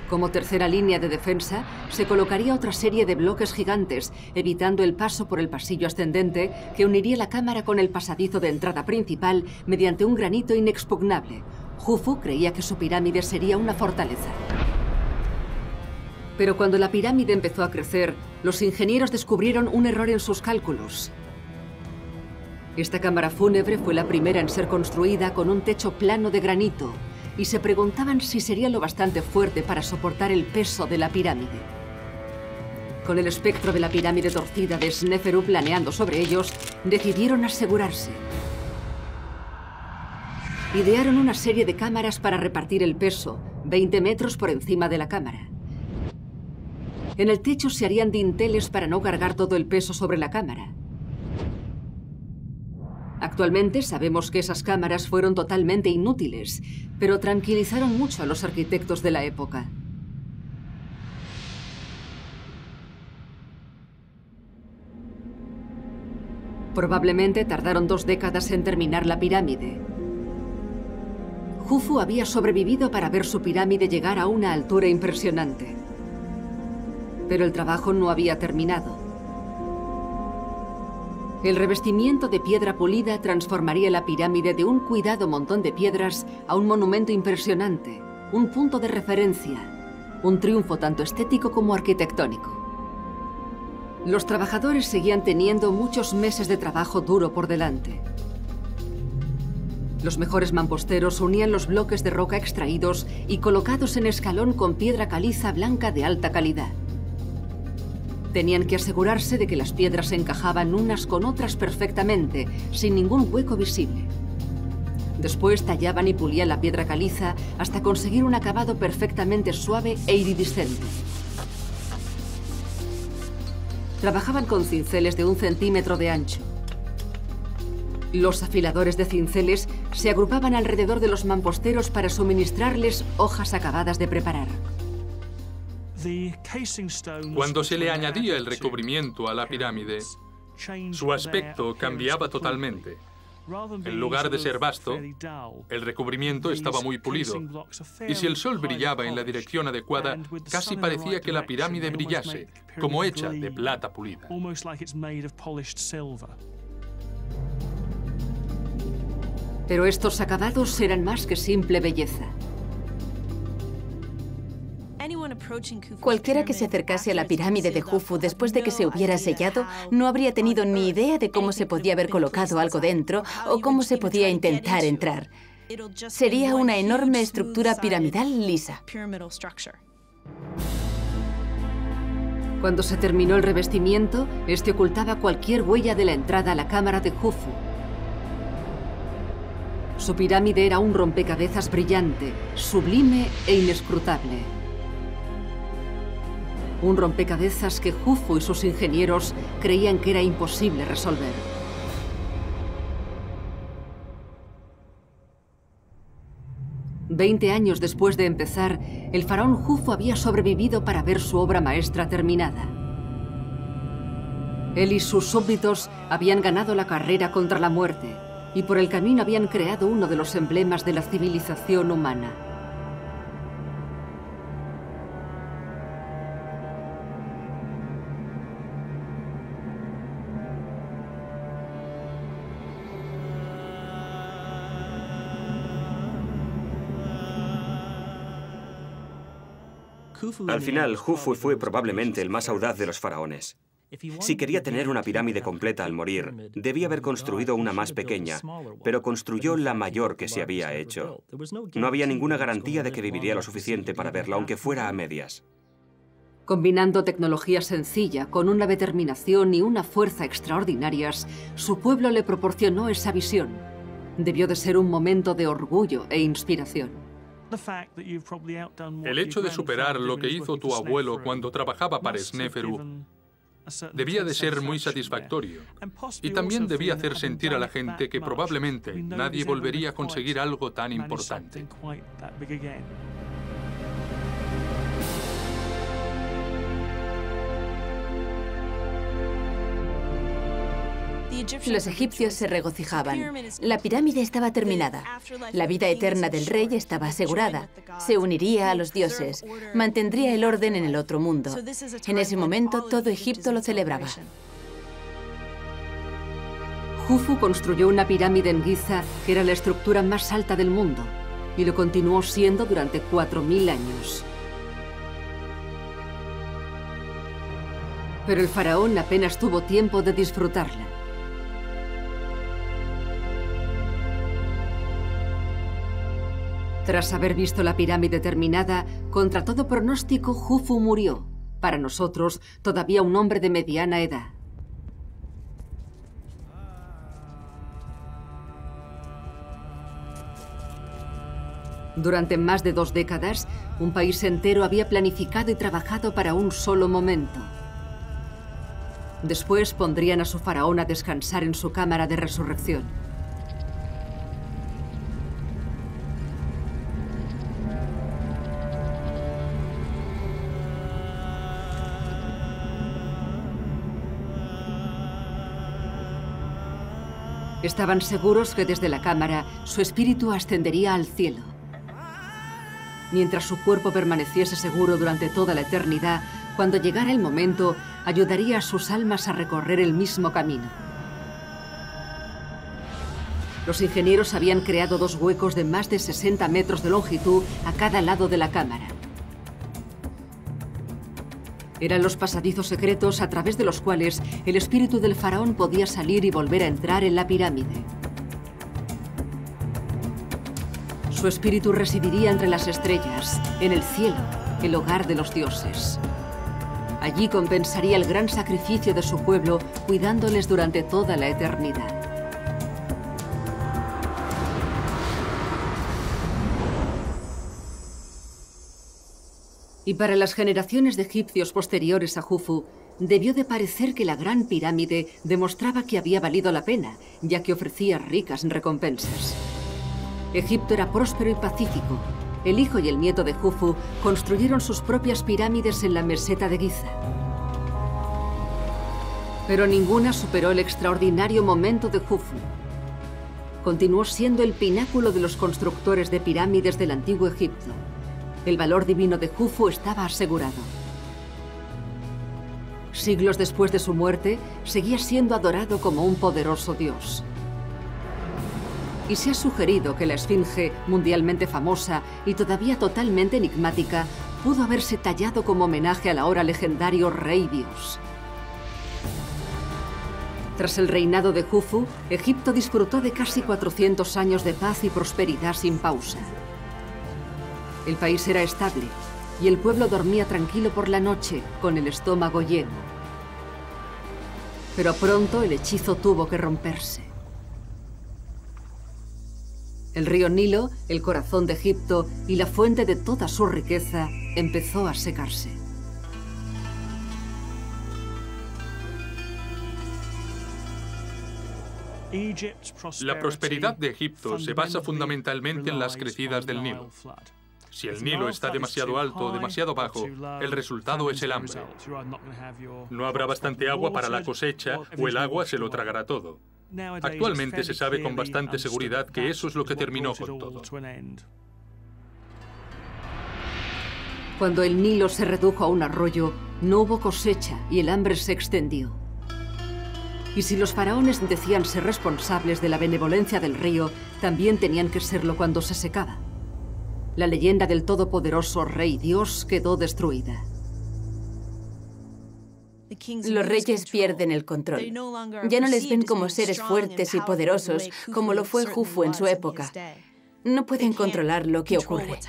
Como tercera línea de defensa, se colocaría otra serie de bloques gigantes, evitando el paso por el pasillo ascendente que uniría la cámara con el pasadizo de entrada principal mediante un granito inexpugnable. Jufu creía que su pirámide sería una fortaleza. Pero cuando la pirámide empezó a crecer, los ingenieros descubrieron un error en sus cálculos. Esta cámara fúnebre fue la primera en ser construida con un techo plano de granito, y se preguntaban si sería lo bastante fuerte para soportar el peso de la pirámide. Con el espectro de la pirámide torcida de Sneferu planeando sobre ellos, decidieron asegurarse. Idearon una serie de cámaras para repartir el peso, 20 metros por encima de la cámara. En el techo se harían dinteles para no cargar todo el peso sobre la cámara. Actualmente sabemos que esas cámaras fueron totalmente inútiles, pero tranquilizaron mucho a los arquitectos de la época. Probablemente tardaron 2 décadas en terminar la pirámide. Jufu había sobrevivido para ver su pirámide llegar a una altura impresionante. Pero el trabajo no había terminado. El revestimiento de piedra pulida transformaría la pirámide de un cuidado montón de piedras a un monumento impresionante, un punto de referencia, un triunfo tanto estético como arquitectónico. Los trabajadores seguían teniendo muchos meses de trabajo duro por delante. Los mejores mamposteros unían los bloques de roca extraídos y colocados en escalón con piedra caliza blanca de alta calidad. Tenían que asegurarse de que las piedras encajaban unas con otras perfectamente, sin ningún hueco visible. Después tallaban y pulían la piedra caliza hasta conseguir un acabado perfectamente suave e iridiscente. Trabajaban con cinceles de 1 centímetro de ancho. Los afiladores de cinceles se agrupaban alrededor de los mamposteros para suministrarles hojas acabadas de preparar. Cuando se le añadía el recubrimiento a la pirámide, su aspecto cambiaba totalmente. En lugar de ser vasto, el recubrimiento estaba muy pulido, y si el sol brillaba en la dirección adecuada, casi parecía que la pirámide brillase, como hecha de plata pulida. Pero estos acabados eran más que simple belleza. Cualquiera que se acercase a la pirámide de Jufu después de que se hubiera sellado no habría tenido ni idea de cómo se podía haber colocado algo dentro o cómo se podía intentar entrar. Sería una enorme estructura piramidal lisa. Cuando se terminó el revestimiento, este ocultaba cualquier huella de la entrada a la cámara de Jufu. Su pirámide era un rompecabezas brillante, sublime e inescrutable. Un rompecabezas que Jufu y sus ingenieros creían que era imposible resolver. Veinte años después de empezar, el faraón Jufu había sobrevivido para ver su obra maestra terminada. Él y sus súbditos habían ganado la carrera contra la muerte y por el camino habían creado uno de los emblemas de la civilización humana. Al final, Jufu fue probablemente el más audaz de los faraones. Si quería tener una pirámide completa al morir, debía haber construido una más pequeña, pero construyó la mayor que se había hecho. No había ninguna garantía de que viviría lo suficiente para verla, aunque fuera a medias. Combinando tecnología sencilla con una determinación y una fuerza extraordinarias, su pueblo le proporcionó esa visión. Debió de ser un momento de orgullo e inspiración. El hecho de superar lo que hizo tu abuelo cuando trabajaba para Sneferu debía de ser muy satisfactorio. Y también debía hacer sentir a la gente que probablemente nadie volvería a conseguir algo tan importante. Los egipcios se regocijaban. La pirámide estaba terminada. La vida eterna del rey estaba asegurada. Se uniría a los dioses. Mantendría el orden en el otro mundo. En ese momento, todo Egipto lo celebraba. Jufu construyó una pirámide en Giza que era la estructura más alta del mundo y lo continuó siendo durante 4000 años. Pero el faraón apenas tuvo tiempo de disfrutarla. Tras haber visto la pirámide terminada, contra todo pronóstico, Jufu murió. Para nosotros, todavía un hombre de mediana edad. Durante más de 2 décadas, un país entero había planificado y trabajado para un solo momento. Después pondrían a su faraón a descansar en su cámara de resurrección. Estaban seguros que desde la cámara su espíritu ascendería al cielo. Mientras su cuerpo permaneciese seguro durante toda la eternidad, cuando llegara el momento, ayudaría a sus almas a recorrer el mismo camino. Los ingenieros habían creado 2 huecos de más de 60 metros de longitud a cada lado de la cámara. Eran los pasadizos secretos a través de los cuales el espíritu del faraón podía salir y volver a entrar en la pirámide. Su espíritu residiría entre las estrellas, en el cielo, el hogar de los dioses. Allí compensaría el gran sacrificio de su pueblo, cuidándoles durante toda la eternidad. Y para las generaciones de egipcios posteriores a Jufu, debió de parecer que la gran pirámide demostraba que había valido la pena, ya que ofrecía ricas recompensas. Egipto era próspero y pacífico. El hijo y el nieto de Jufu construyeron sus propias pirámides en la meseta de Giza. Pero ninguna superó el extraordinario momento de Jufu. Continuó siendo el pináculo de los constructores de pirámides del antiguo Egipto. El valor divino de Jufu estaba asegurado. Siglos después de su muerte, seguía siendo adorado como un poderoso dios. Y se ha sugerido que la esfinge, mundialmente famosa y todavía totalmente enigmática, pudo haberse tallado como homenaje al ahora legendario rey dios. Tras el reinado de Jufu, Egipto disfrutó de casi 400 años de paz y prosperidad sin pausa. El país era estable y el pueblo dormía tranquilo por la noche, con el estómago lleno. Pero pronto el hechizo tuvo que romperse. El río Nilo, el corazón de Egipto y la fuente de toda su riqueza, empezó a secarse. La prosperidad de Egipto se basa fundamentalmente en las crecidas del Nilo. Si el Nilo está demasiado alto o demasiado bajo, el resultado es el hambre. No habrá bastante agua para la cosecha o el agua se lo tragará todo. Actualmente se sabe con bastante seguridad que eso es lo que terminó con todo. Cuando el Nilo se redujo a un arroyo, no hubo cosecha y el hambre se extendió. Y si los faraones decían ser responsables de la benevolencia del río, también tenían que serlo cuando se secaba. La leyenda del todopoderoso rey Dios quedó destruida. Los reyes pierden el control. Ya no les ven como seres fuertes y poderosos, como lo fue Jufu en su época. No pueden controlar lo que ocurre.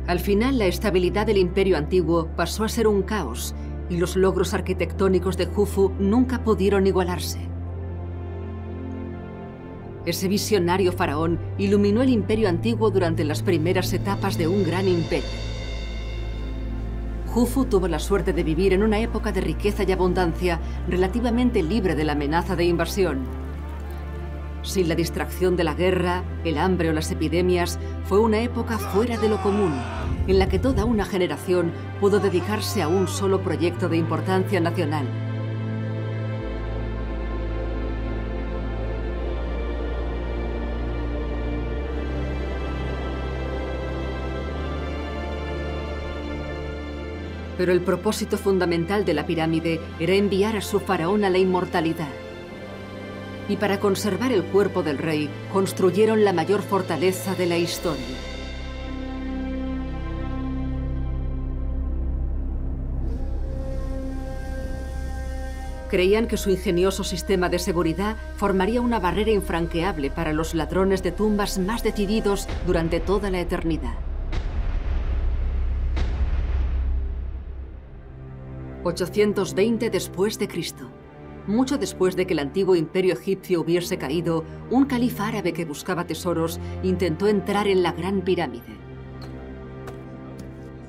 Al final, la estabilidad del imperio antiguo pasó a ser un caos, y los logros arquitectónicos de Jufu nunca pudieron igualarse. Ese visionario faraón iluminó el imperio antiguo durante las primeras etapas de un gran imperio. Jufu tuvo la suerte de vivir en una época de riqueza y abundancia relativamente libre de la amenaza de invasión. Sin la distracción de la guerra, el hambre o las epidemias, fue una época fuera de lo común, en la que toda una generación pudo dedicarse a un solo proyecto de importancia nacional. Pero el propósito fundamental de la pirámide era enviar a su faraón a la inmortalidad. Y para conservar el cuerpo del rey, construyeron la mayor fortaleza de la historia. Creían que su ingenioso sistema de seguridad formaría una barrera infranqueable para los ladrones de tumbas más decididos durante toda la eternidad. 820 después de Cristo. Mucho después de que el antiguo imperio egipcio hubiese caído, un califa árabe que buscaba tesoros intentó entrar en la Gran Pirámide.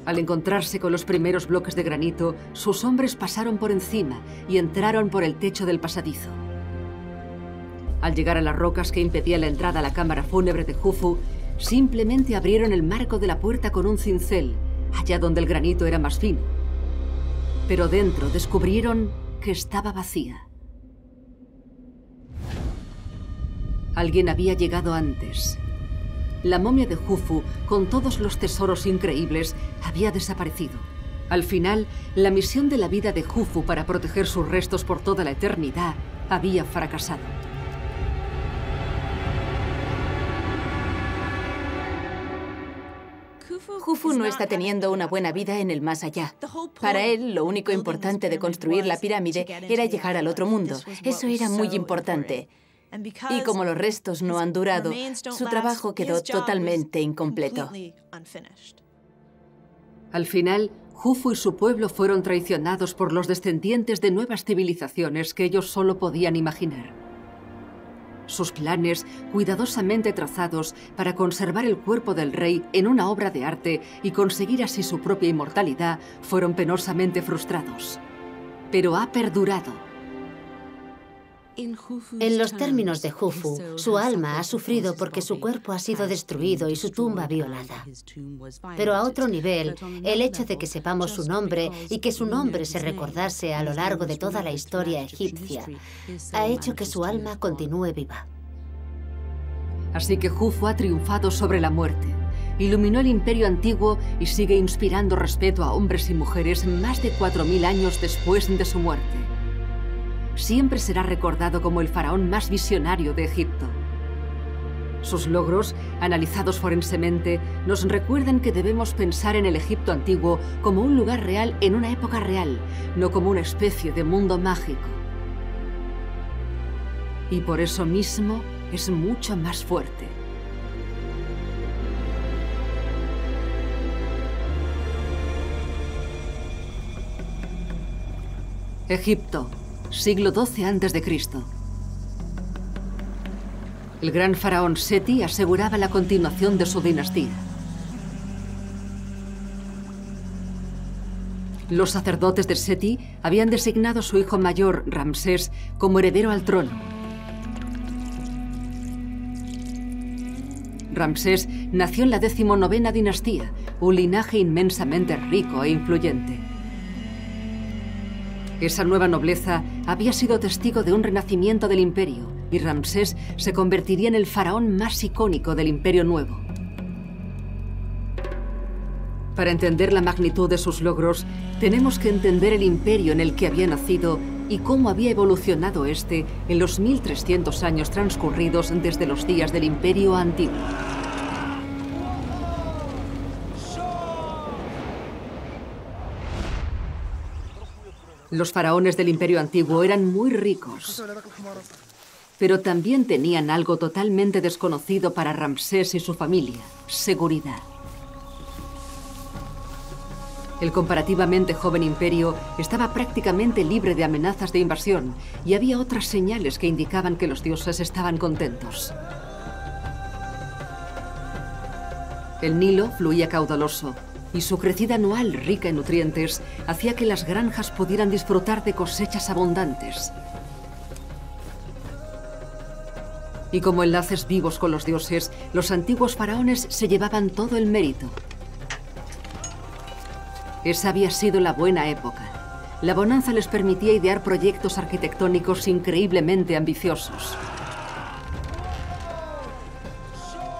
Al encontrarse con los primeros bloques de granito, sus hombres pasaron por encima y entraron por el techo del pasadizo. Al llegar a las rocas que impedían la entrada a la cámara fúnebre de Jufu, simplemente abrieron el marco de la puerta con un cincel, allá donde el granito era más fino. Pero dentro descubrieron que estaba vacía. Alguien había llegado antes. La momia de Jufu, con todos los tesoros increíbles, había desaparecido. Al final, la misión de la vida de Jufu para proteger sus restos por toda la eternidad había fracasado. Jufu no está teniendo una buena vida en el más allá. Para él, lo único importante de construir la pirámide era llegar al otro mundo. Eso era muy importante. Y como los restos no han durado, su trabajo quedó totalmente incompleto. Al final, Jufu y su pueblo fueron traicionados por los descendientes de nuevas civilizaciones que ellos solo podían imaginar. Sus planes, cuidadosamente trazados para conservar el cuerpo del rey en una obra de arte y conseguir así su propia inmortalidad, fueron penosamente frustrados. Pero ha perdurado. En los términos de Jufu, su alma ha sufrido porque su cuerpo ha sido destruido y su tumba violada. Pero a otro nivel, el hecho de que sepamos su nombre y que su nombre se recordase a lo largo de toda la historia egipcia, ha hecho que su alma continúe viva. Así que Jufu ha triunfado sobre la muerte, iluminó el imperio antiguo y sigue inspirando respeto a hombres y mujeres más de 4000 años después de su muerte. Siempre será recordado como el faraón más visionario de Egipto. Sus logros, analizados forensemente, nos recuerdan que debemos pensar en el Egipto antiguo como un lugar real en una época real, no como una especie de mundo mágico. Y por eso mismo es mucho más fuerte. Egipto. Siglo XII a.C. El gran faraón Seti aseguraba la continuación de su dinastía. Los sacerdotes de Seti habían designado a su hijo mayor, Ramsés, como heredero al trono. Ramsés nació en la 19ª dinastía, un linaje inmensamente rico e influyente. Esa nueva nobleza había sido testigo de un renacimiento del imperio y Ramsés se convertiría en el faraón más icónico del Imperio Nuevo. Para entender la magnitud de sus logros, tenemos que entender el imperio en el que había nacido y cómo había evolucionado este en los 1300 años transcurridos desde los días del Imperio Antiguo. Los faraones del Imperio Antiguo eran muy ricos, pero también tenían algo totalmente desconocido para Ramsés y su familia: seguridad. El comparativamente joven imperio estaba prácticamente libre de amenazas de invasión y había otras señales que indicaban que los dioses estaban contentos. El Nilo fluía caudaloso y su crecida anual rica en nutrientes hacía que las granjas pudieran disfrutar de cosechas abundantes. Y como enlaces vivos con los dioses, los antiguos faraones se llevaban todo el mérito. Esa había sido la buena época. La bonanza les permitía idear proyectos arquitectónicos increíblemente ambiciosos.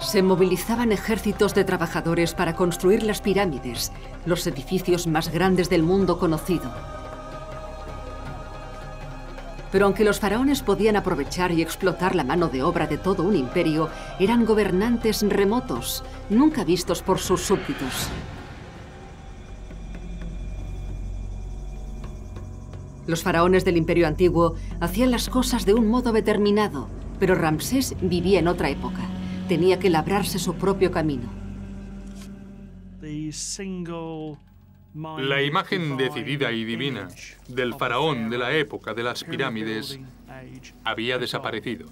Se movilizaban ejércitos de trabajadores para construir las pirámides, los edificios más grandes del mundo conocido. Pero aunque los faraones podían aprovechar y explotar la mano de obra de todo un imperio, eran gobernantes remotos, nunca vistos por sus súbditos. Los faraones del Imperio Antiguo hacían las cosas de un modo determinado, pero Ramsés vivía en otra época. Tenía que labrarse su propio camino. La imagen decidida y divina del faraón de la época de las pirámides había desaparecido.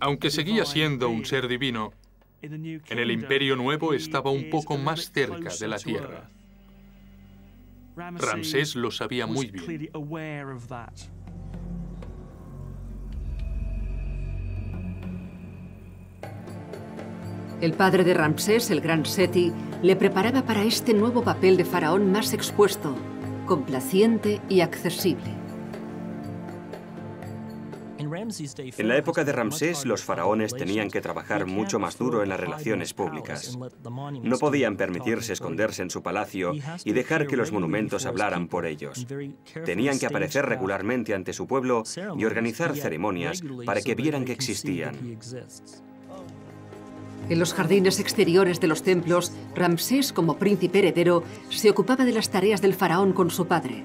Aunque seguía siendo un ser divino, en el Imperio Nuevo estaba un poco más cerca de la tierra. Ramsés lo sabía muy bien. El padre de Ramsés, el gran Seti, le preparaba para este nuevo papel de faraón más expuesto, complaciente y accesible. En la época de Ramsés, los faraones tenían que trabajar mucho más duro en las relaciones públicas. No podían permitirse esconderse en su palacio y dejar que los monumentos hablaran por ellos. Tenían que aparecer regularmente ante su pueblo y organizar ceremonias para que vieran que existían. En los jardines exteriores de los templos, Ramsés, como príncipe heredero, se ocupaba de las tareas del faraón con su padre.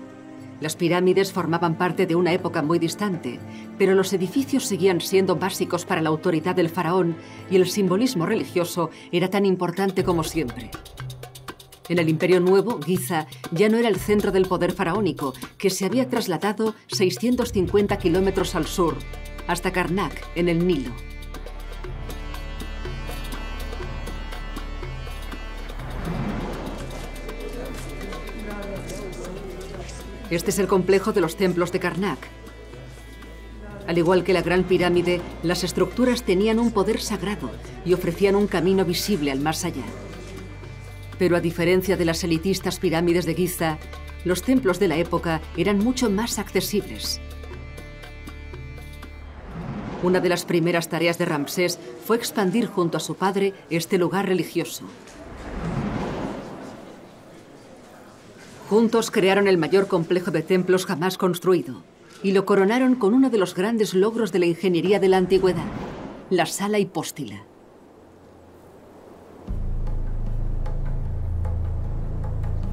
Las pirámides formaban parte de una época muy distante, pero los edificios seguían siendo básicos para la autoridad del faraón y el simbolismo religioso era tan importante como siempre. En el Imperio Nuevo, Giza ya no era el centro del poder faraónico, que se había trasladado 650 kilómetros al sur, hasta Karnak, en el Nilo. Este es el complejo de los templos de Karnak. Al igual que la Gran Pirámide, las estructuras tenían un poder sagrado y ofrecían un camino visible al más allá. Pero a diferencia de las elitistas pirámides de Giza, los templos de la época eran mucho más accesibles. Una de las primeras tareas de Ramsés fue expandir junto a su padre este lugar religioso. Juntos crearon el mayor complejo de templos jamás construido y lo coronaron con uno de los grandes logros de la ingeniería de la antigüedad, la sala hipóstila.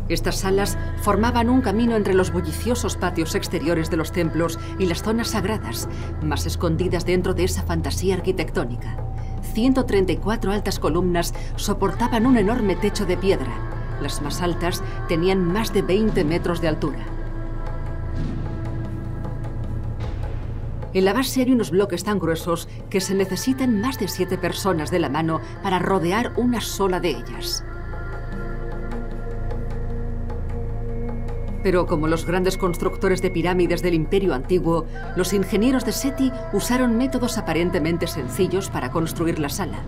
Estas salas formaban un camino entre los bulliciosos patios exteriores de los templos y las zonas sagradas, más escondidas dentro de esa fantasía arquitectónica. 134 altas columnas soportaban un enorme techo de piedra. Las más altas tenían más de 20 metros de altura. En la base hay unos bloques tan gruesos que se necesitan más de 7 personas de la mano para rodear una sola de ellas. Pero como los grandes constructores de pirámides del Imperio Antiguo, los ingenieros de Seti usaron métodos aparentemente sencillos para construir la sala.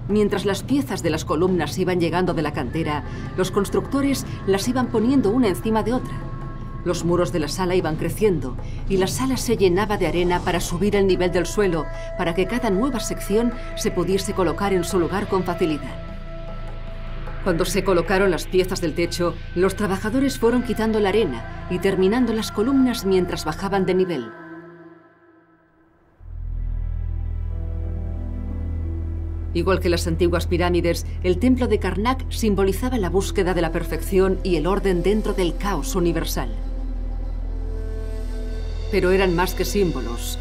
Mientras las piezas de las columnas iban llegando de la cantera, los constructores las iban poniendo una encima de otra. Los muros de la sala iban creciendo y la sala se llenaba de arena para subir el nivel del suelo, para que cada nueva sección se pudiese colocar en su lugar con facilidad. Cuando se colocaron las piezas del techo, los trabajadores fueron quitando la arena y terminando las columnas mientras bajaban de nivel. Igual que las antiguas pirámides, el templo de Karnak simbolizaba la búsqueda de la perfección y el orden dentro del caos universal. Pero eran más que símbolos.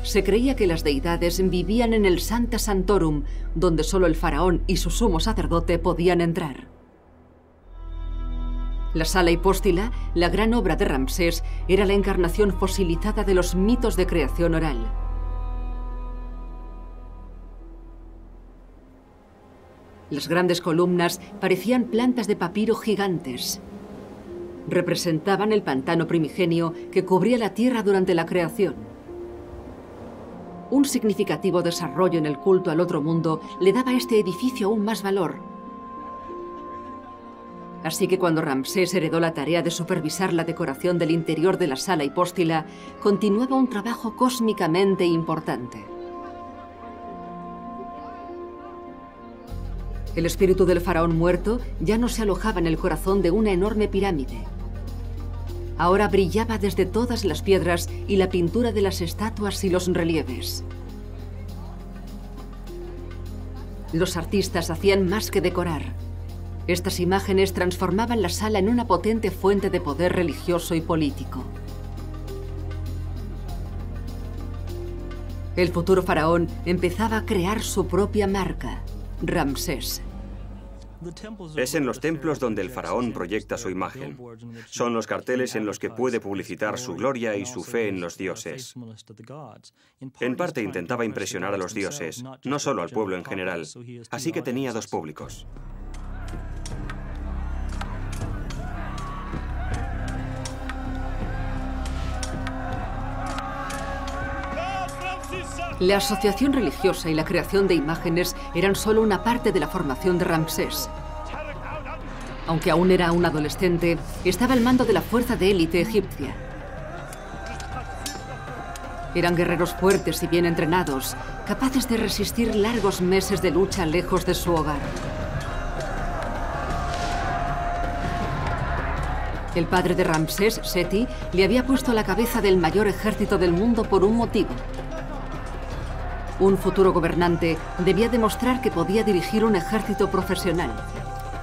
Se creía que las deidades vivían en el Sancta Sanctorum, donde solo el faraón y su sumo sacerdote podían entrar. La sala hipóstila, la gran obra de Ramsés, era la encarnación fosilizada de los mitos de creación oral. Las grandes columnas parecían plantas de papiro gigantes. Representaban el pantano primigenio que cubría la tierra durante la creación. Un significativo desarrollo en el culto al otro mundo le daba a este edificio aún más valor. Así que cuando Ramsés heredó la tarea de supervisar la decoración del interior de la sala hipóstila, continuaba un trabajo cósmicamente importante. El espíritu del faraón muerto ya no se alojaba en el corazón de una enorme pirámide. Ahora brillaba desde todas las piedras y la pintura de las estatuas y los relieves. Los artistas hacían más que decorar. Estas imágenes transformaban la sala en una potente fuente de poder religioso y político. El futuro faraón empezaba a crear su propia marca. Ramsés. Es en los templos donde el faraón proyecta su imagen. Son los carteles en los que puede publicitar su gloria y su fe en los dioses. En parte intentaba impresionar a los dioses, no solo al pueblo en general, así que tenía dos públicos. La asociación religiosa y la creación de imágenes eran solo una parte de la formación de Ramsés. Aunque aún era un adolescente, estaba al mando de la fuerza de élite egipcia. Eran guerreros fuertes y bien entrenados, capaces de resistir largos meses de lucha lejos de su hogar. El padre de Ramsés, Seti, le había puesto a la cabeza del mayor ejército del mundo por un motivo. Un futuro gobernante debía demostrar que podía dirigir un ejército profesional.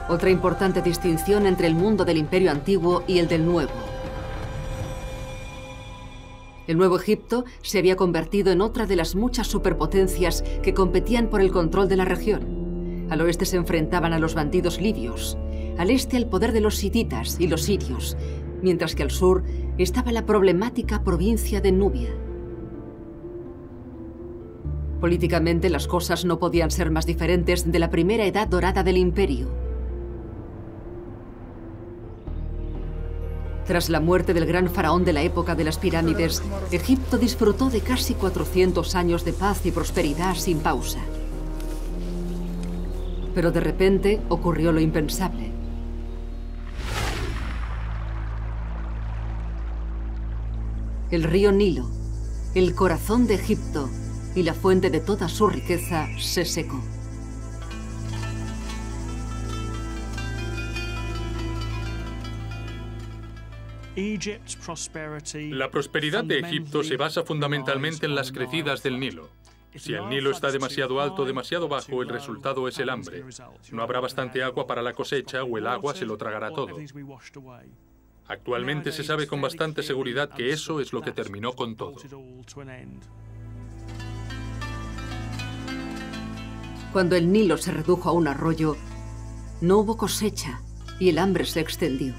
Otra importante distinción entre el mundo del Imperio Antiguo y el del Nuevo. El Nuevo Egipto se había convertido en otra de las muchas superpotencias que competían por el control de la región. Al oeste se enfrentaban a los bandidos libios, al este al poder de los hititas y los sirios, mientras que al sur estaba la problemática provincia de Nubia. Políticamente las cosas no podían ser más diferentes de la primera edad dorada del imperio. Tras la muerte del gran faraón de la época de las pirámides, Egipto disfrutó de casi 400 años de paz y prosperidad sin pausa. Pero de repente ocurrió lo impensable. El río Nilo, el corazón de Egipto y la fuente de toda su riqueza, se secó. La prosperidad de Egipto se basa fundamentalmente en las crecidas del Nilo. Si el Nilo está demasiado alto o demasiado bajo, el resultado es el hambre. No habrá bastante agua para la cosecha o el agua se lo tragará todo. Actualmente se sabe con bastante seguridad que eso es lo que terminó con todo. Cuando el Nilo se redujo a un arroyo, no hubo cosecha y el hambre se extendió.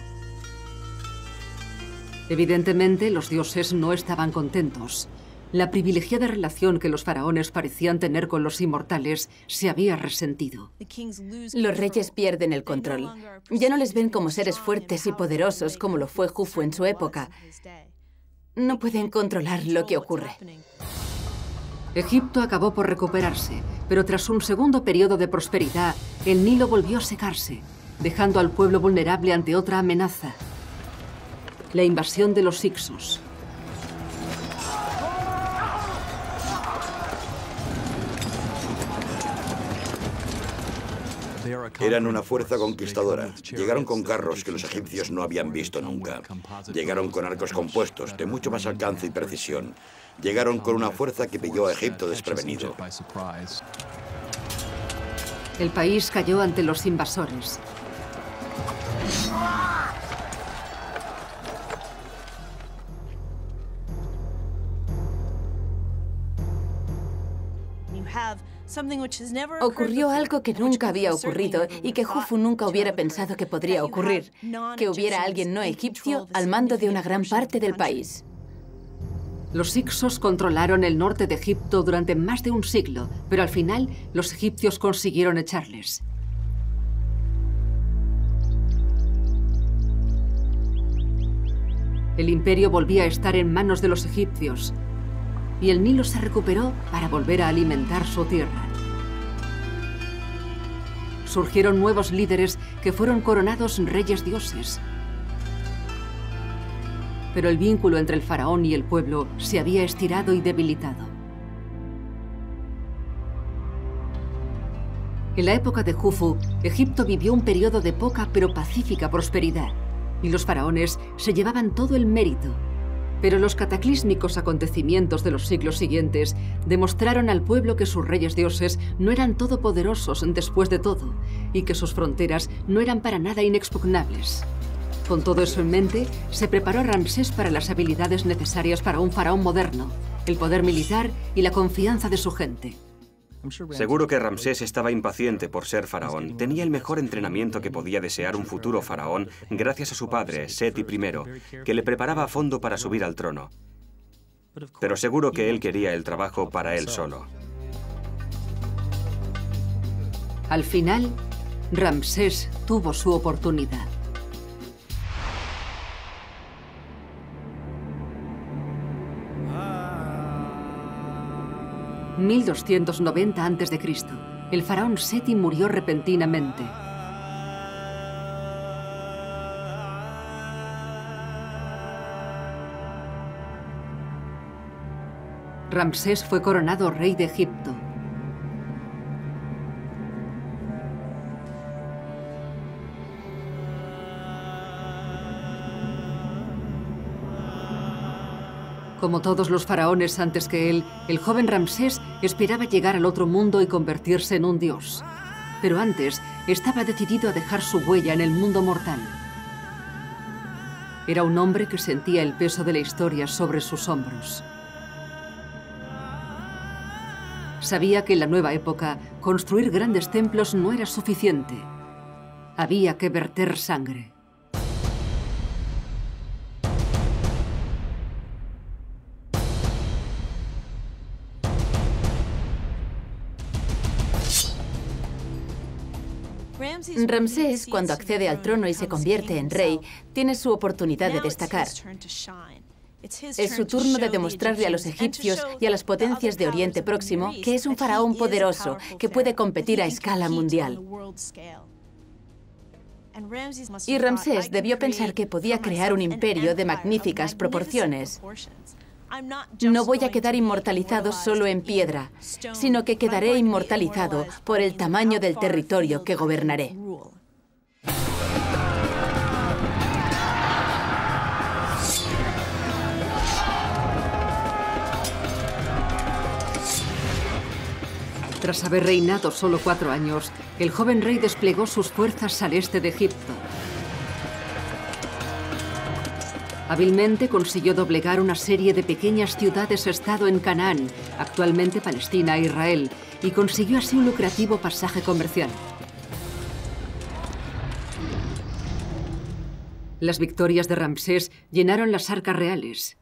Evidentemente, los dioses no estaban contentos. La privilegiada relación que los faraones parecían tener con los inmortales se había resentido. Los reyes pierden el control. Ya no les ven como seres fuertes y poderosos como lo fue Jufu en su época. No pueden controlar lo que ocurre. Egipto acabó por recuperarse, pero tras un segundo periodo de prosperidad, el Nilo volvió a secarse, dejando al pueblo vulnerable ante otra amenaza: la invasión de los Hyksos. Eran una fuerza conquistadora. Llegaron con carros que los egipcios no habían visto nunca. Llegaron con arcos compuestos de mucho más alcance y precisión. Llegaron con una fuerza que pilló a Egipto desprevenido. El país cayó ante los invasores. Ocurrió algo que nunca había ocurrido y que Jufu nunca hubiera pensado que podría ocurrir: que hubiera alguien no egipcio al mando de una gran parte del país. Los Hyksos controlaron el norte de Egipto durante más de un siglo, pero al final los egipcios consiguieron echarles. El imperio volvía a estar en manos de los egipcios y el Nilo se recuperó para volver a alimentar su tierra. Surgieron nuevos líderes que fueron coronados reyes dioses. Pero el vínculo entre el faraón y el pueblo se había estirado y debilitado. En la época de Jufu, Egipto vivió un periodo de poca pero pacífica prosperidad, y los faraones se llevaban todo el mérito. Pero los cataclísmicos acontecimientos de los siglos siguientes demostraron al pueblo que sus reyes dioses no eran todopoderosos después de todo, y que sus fronteras no eran para nada inexpugnables. Con todo eso en mente, se preparó Ramsés para las habilidades necesarias para un faraón moderno, el poder militar y la confianza de su gente. Seguro que Ramsés estaba impaciente por ser faraón. Tenía el mejor entrenamiento que podía desear un futuro faraón gracias a su padre, Seti I, que le preparaba a fondo para subir al trono. Pero seguro que él quería el trabajo para él solo. Al final, Ramsés tuvo su oportunidad. En 1290 a.C., el faraón Seti murió repentinamente. Ramsés fue coronado rey de Egipto. Como todos los faraones antes que él, el joven Ramsés esperaba llegar al otro mundo y convertirse en un dios. Pero antes estaba decidido a dejar su huella en el mundo mortal. Era un hombre que sentía el peso de la historia sobre sus hombros. Sabía que en la nueva época construir grandes templos no era suficiente. Había que verter sangre. Ramsés, cuando accede al trono y se convierte en rey, tiene su oportunidad de destacar. Es su turno de demostrarle a los egipcios y a las potencias de Oriente Próximo que es un faraón poderoso que puede competir a escala mundial. Y Ramsés debió pensar que podía crear un imperio de magníficas proporciones. No voy a quedar inmortalizado solo en piedra, sino que quedaré inmortalizado por el tamaño del territorio que gobernaré. Tras haber reinado solo 4 años, el joven rey desplegó sus fuerzas al este de Egipto. Hábilmente consiguió doblegar una serie de pequeñas ciudades-estado en Canaán, actualmente Palestina e Israel, y consiguió así un lucrativo pasaje comercial. Las victorias de Ramsés llenaron las arcas reales.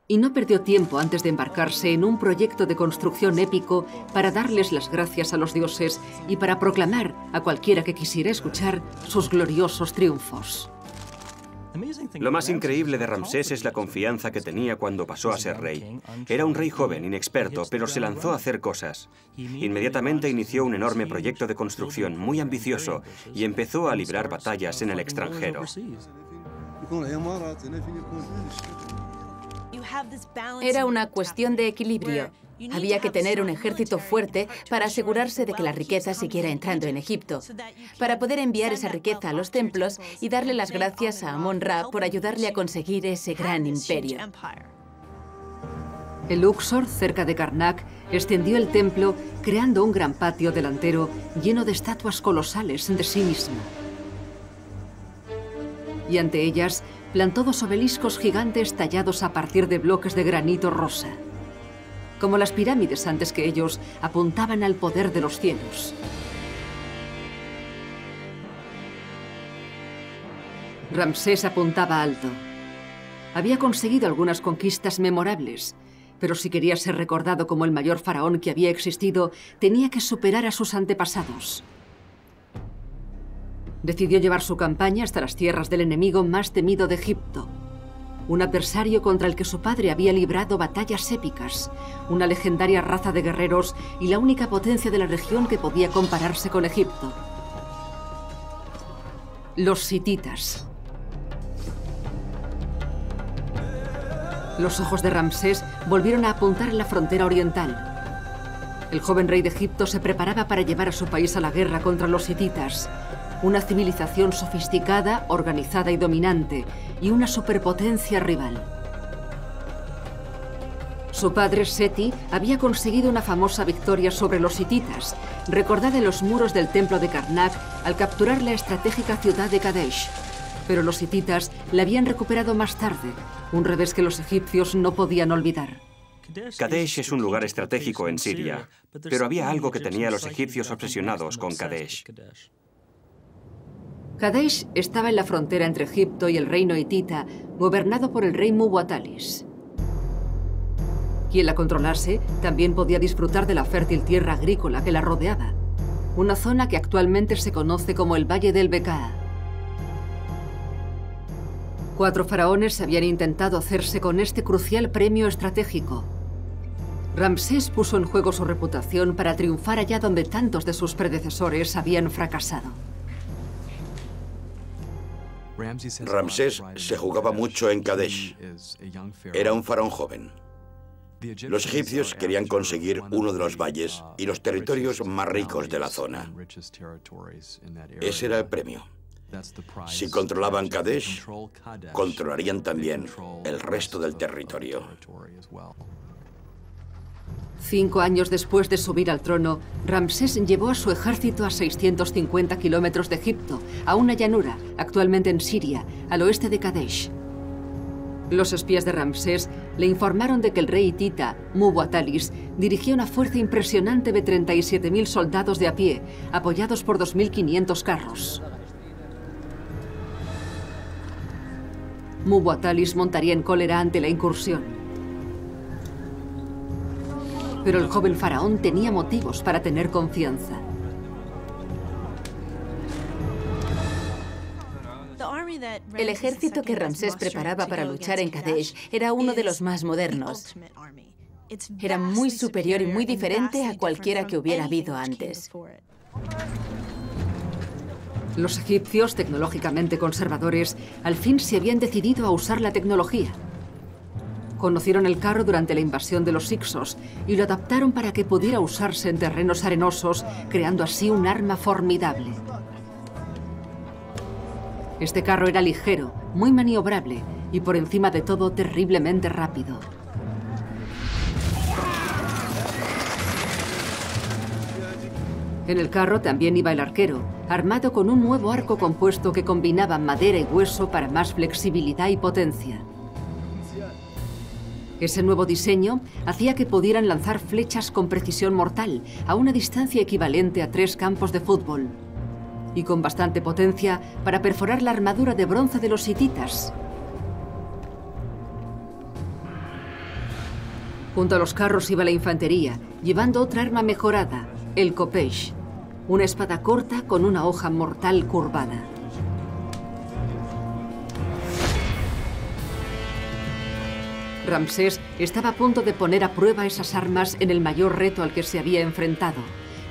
Y no perdió tiempo antes de embarcarse en un proyecto de construcción épico para darles las gracias a los dioses y para proclamar a cualquiera que quisiera escuchar sus gloriosos triunfos. Lo más increíble de Ramsés es la confianza que tenía cuando pasó a ser rey. Era un rey joven, inexperto, pero se lanzó a hacer cosas. Inmediatamente inició un enorme proyecto de construcción muy ambicioso y empezó a librar batallas en el extranjero. Era una cuestión de equilibrio. Había que tener un ejército fuerte para asegurarse de que la riqueza siguiera entrando en Egipto, para poder enviar esa riqueza a los templos y darle las gracias a Amón-Ra por ayudarle a conseguir ese gran imperio. El Luxor, cerca de Karnak, extendió el templo, creando un gran patio delantero lleno de estatuas colosales de sí mismo. Y ante ellas plantó 2 obeliscos gigantes tallados a partir de bloques de granito rosa. Como las pirámides antes que ellos, apuntaban al poder de los cielos. Ramsés apuntaba alto. Había conseguido algunas conquistas memorables, pero si quería ser recordado como el mayor faraón que había existido, tenía que superar a sus antepasados. Decidió llevar su campaña hasta las tierras del enemigo más temido de Egipto. Un adversario contra el que su padre había librado batallas épicas, una legendaria raza de guerreros y la única potencia de la región que podía compararse con Egipto. Los hititas. Los ojos de Ramsés volvieron a apuntar en la frontera oriental. El joven rey de Egipto se preparaba para llevar a su país a la guerra contra los hititas, una civilización sofisticada, organizada y dominante, y una superpotencia rival. Su padre, Seti, había conseguido una famosa victoria sobre los hititas, recordada en los muros del templo de Karnak al capturar la estratégica ciudad de Kadesh. Pero los hititas la habían recuperado más tarde, un revés que los egipcios no podían olvidar. Kadesh es un lugar estratégico en Siria, pero había algo que tenía a los egipcios obsesionados con Kadesh. Kadesh estaba en la frontera entre Egipto y el reino hitita, gobernado por el rey Muwatallis. Quien la controlase también podía disfrutar de la fértil tierra agrícola que la rodeaba, una zona que actualmente se conoce como el Valle del Bekaa. 4 faraones habían intentado hacerse con este crucial premio estratégico. Ramsés puso en juego su reputación para triunfar allá donde tantos de sus predecesores habían fracasado. Ramsés se jugaba mucho en Kadesh. Era un faraón joven. Los egipcios querían conseguir uno de los valles y los territorios más ricos de la zona. Ese era el premio. Si controlaban Kadesh, controlarían también el resto del territorio. 5 años después de subir al trono, Ramsés llevó a su ejército a 650 kilómetros de Egipto, a una llanura, actualmente en Siria, al oeste de Kadesh. Los espías de Ramsés le informaron de que el rey hitita, Muwatallis, dirigía una fuerza impresionante de 37.000 soldados de a pie, apoyados por 2.500 carros. Muwatallis montaría en cólera ante la incursión. Pero el joven faraón tenía motivos para tener confianza. El ejército que Ramsés preparaba para luchar en Kadesh era uno de los más modernos. Era muy superior y muy diferente a cualquiera que hubiera habido antes. Los egipcios, tecnológicamente conservadores, al fin se habían decidido a usar la tecnología. Conocieron el carro durante la invasión de los Hyksos y lo adaptaron para que pudiera usarse en terrenos arenosos, creando así un arma formidable. Este carro era ligero, muy maniobrable y por encima de todo terriblemente rápido. En el carro también iba el arquero, armado con un nuevo arco compuesto que combinaba madera y hueso para más flexibilidad y potencia. Ese nuevo diseño hacía que pudieran lanzar flechas con precisión mortal a una distancia equivalente a 3 campos de fútbol. Y con bastante potencia para perforar la armadura de bronce de los hititas. Junto a los carros iba la infantería, llevando otra arma mejorada, el kopesh, una espada corta con una hoja mortal curvada. Ramsés estaba a punto de poner a prueba esas armas en el mayor reto al que se había enfrentado.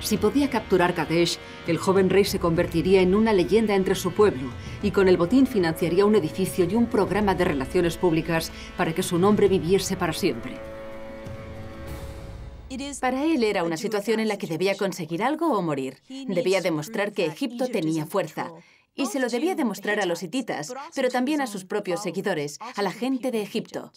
Si podía capturar Kadesh, el joven rey se convertiría en una leyenda entre su pueblo y con el botín financiaría un edificio y un programa de relaciones públicas para que su nombre viviese para siempre. Para él era una situación en la que debía conseguir algo o morir. Debía demostrar que Egipto tenía fuerza. Y se lo debía demostrar a los hititas, pero también a sus propios seguidores, a la gente de Egipto.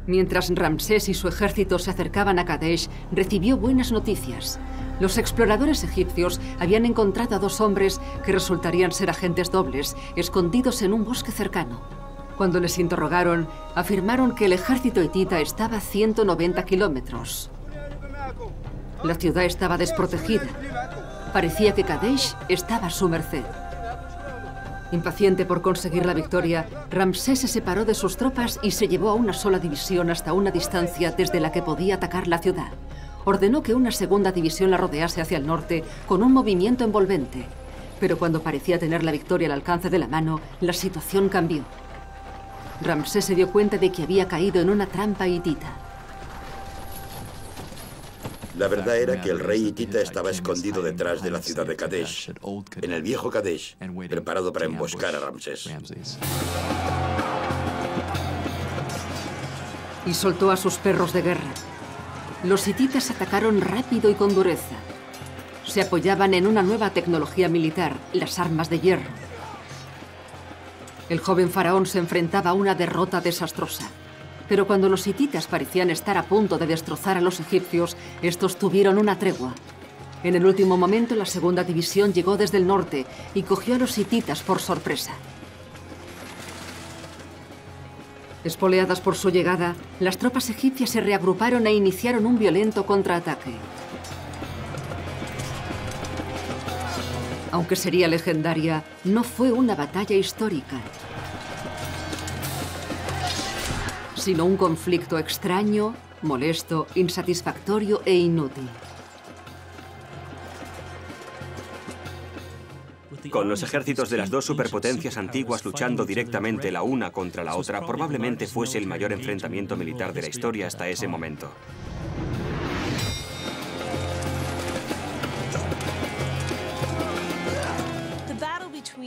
Mientras Ramsés y su ejército se acercaban a Kadesh, recibió buenas noticias. Los exploradores egipcios habían encontrado a 2 hombres que resultarían ser agentes dobles, escondidos en un bosque cercano. Cuando les interrogaron, afirmaron que el ejército hitita estaba a 190 kilómetros. La ciudad estaba desprotegida. Parecía que Kadesh estaba a su merced. Impaciente por conseguir la victoria, Ramsés se separó de sus tropas y se llevó a una sola división hasta una distancia desde la que podía atacar la ciudad. Ordenó que una segunda división la rodease hacia el norte con un movimiento envolvente. Pero cuando parecía tener la victoria al alcance de la mano, la situación cambió. Ramsés se dio cuenta de que había caído en una trampa hitita. La verdad era que el rey hitita estaba escondido detrás de la ciudad de Kadesh, en el viejo Kadesh, preparado para emboscar a Ramsés. Y soltó a sus perros de guerra. Los hititas atacaron rápido y con dureza. Se apoyaban en una nueva tecnología militar, las armas de hierro. El joven faraón se enfrentaba a una derrota desastrosa. Pero cuando los hititas parecían estar a punto de destrozar a los egipcios, estos tuvieron una tregua. En el último momento, la segunda división llegó desde el norte y cogió a los hititas por sorpresa. Espoleadas por su llegada, las tropas egipcias se reagruparon e iniciaron un violento contraataque. Aunque sería legendaria, no fue una batalla histórica, sino un conflicto extraño, molesto, insatisfactorio e inútil. Con los ejércitos de las 2 superpotencias antiguas luchando directamente la una contra la otra, probablemente fuese el mayor enfrentamiento militar de la historia hasta ese momento.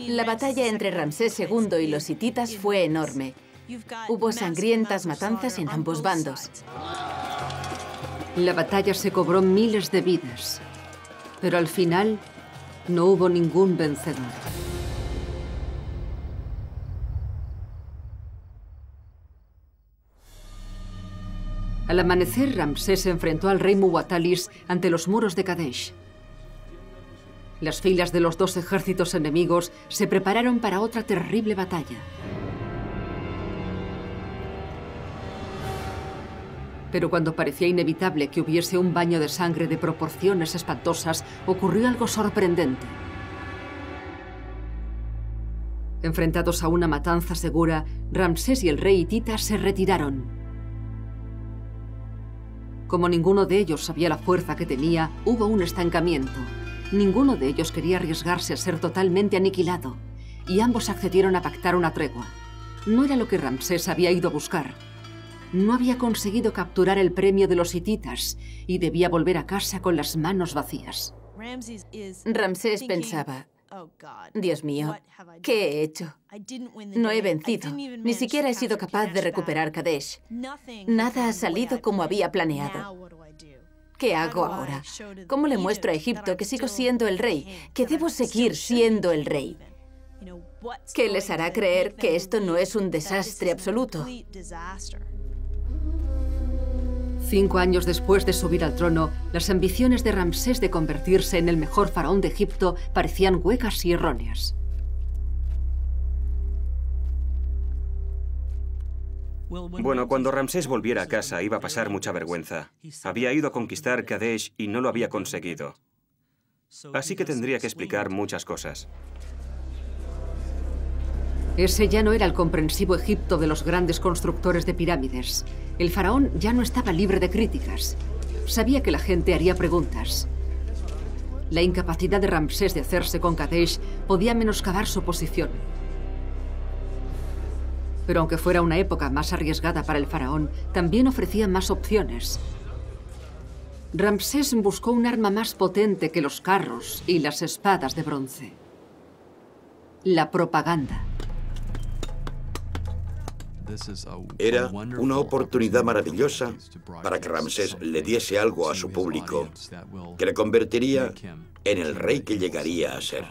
La batalla entre Ramsés II y los hititas fue enorme. Hubo sangrientas matanzas en ambos bandos. La batalla se cobró miles de vidas, pero al final no hubo ningún vencedor. Al amanecer, Ramsés se enfrentó al rey Muwatallis ante los muros de Kadesh. Las filas de los dos ejércitos enemigos se prepararon para otra terrible batalla. Pero cuando parecía inevitable que hubiese un baño de sangre de proporciones espantosas, ocurrió algo sorprendente. Enfrentados a una matanza segura, Ramsés y el rey hitita se retiraron. Como ninguno de ellos sabía la fuerza que tenía, hubo un estancamiento. Ninguno de ellos quería arriesgarse a ser totalmente aniquilado, y ambos accedieron a pactar una tregua. No era lo que Ramsés había ido a buscar. No había conseguido capturar el premio de los hititas y debía volver a casa con las manos vacías. Ramsés pensaba, Dios mío, ¿qué he hecho? No he vencido, ni siquiera he sido capaz de recuperar Kadesh. Nada ha salido como había planeado. ¿Qué hago ahora? ¿Cómo le muestro a Egipto que sigo siendo el rey, que debo seguir siendo el rey? ¿Qué les hará creer que esto no es un desastre absoluto? 5 años después de subir al trono, las ambiciones de Ramsés de convertirse en el mejor faraón de Egipto parecían huecas y erróneas. Bueno, cuando Ramsés volviera a casa iba a pasar mucha vergüenza. Había ido a conquistar Kadesh y no lo había conseguido. Así que tendría que explicar muchas cosas. Ese ya no era el comprensivo Egipto de los grandes constructores de pirámides. El faraón ya no estaba libre de críticas. Sabía que la gente haría preguntas. La incapacidad de Ramsés de hacerse con Kadesh podía menoscabar su posición. Pero aunque fuera una época más arriesgada para el faraón, también ofrecía más opciones. Ramsés buscó un arma más potente que los carros y las espadas de bronce: la propaganda. Era una oportunidad maravillosa para que Ramsés le diese algo a su público que le convertiría en el rey que llegaría a ser.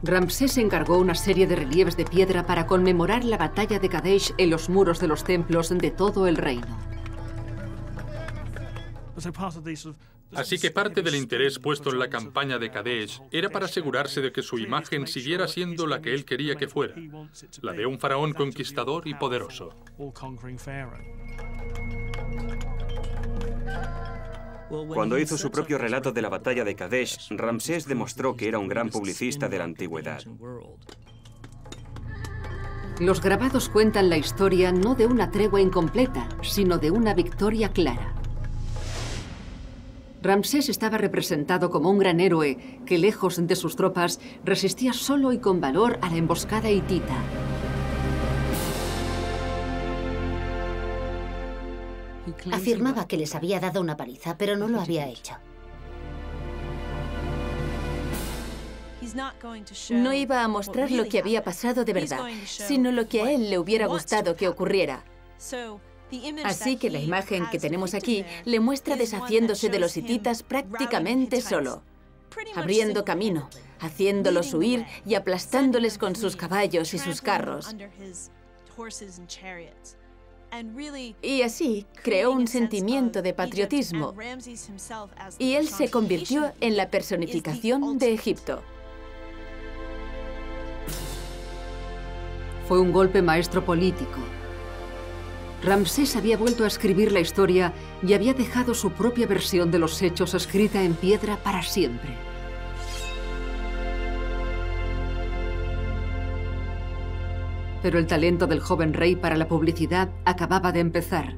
Ramsés encargó una serie de relieves de piedra para conmemorar la batalla de Kadesh en los muros de los templos de todo el reino. Así que parte del interés puesto en la campaña de Kadesh era para asegurarse de que su imagen siguiera siendo la que él quería que fuera, la de un faraón conquistador y poderoso. Cuando hizo su propio relato de la batalla de Kadesh, Ramsés demostró que era un gran publicista de la antigüedad. Los grabados cuentan la historia no de una tregua incompleta, sino de una victoria clara. Ramsés estaba representado como un gran héroe que, lejos de sus tropas, resistía solo y con valor a la emboscada hitita. Afirmaba que les había dado una paliza, pero no lo había hecho. No iba a mostrar lo que había pasado de verdad, sino lo que a él le hubiera gustado que ocurriera. Así que la imagen que tenemos aquí le muestra deshaciéndose de los hititas prácticamente solo, abriendo camino, haciéndolos huir y aplastándoles con sus caballos y sus carros. Y así creó un sentimiento de patriotismo, y él se convirtió en la personificación de Egipto. Fue un golpe maestro político. Ramsés había vuelto a escribir la historia y había dejado su propia versión de los hechos escrita en piedra para siempre. Pero el talento del joven rey para la publicidad acababa de empezar.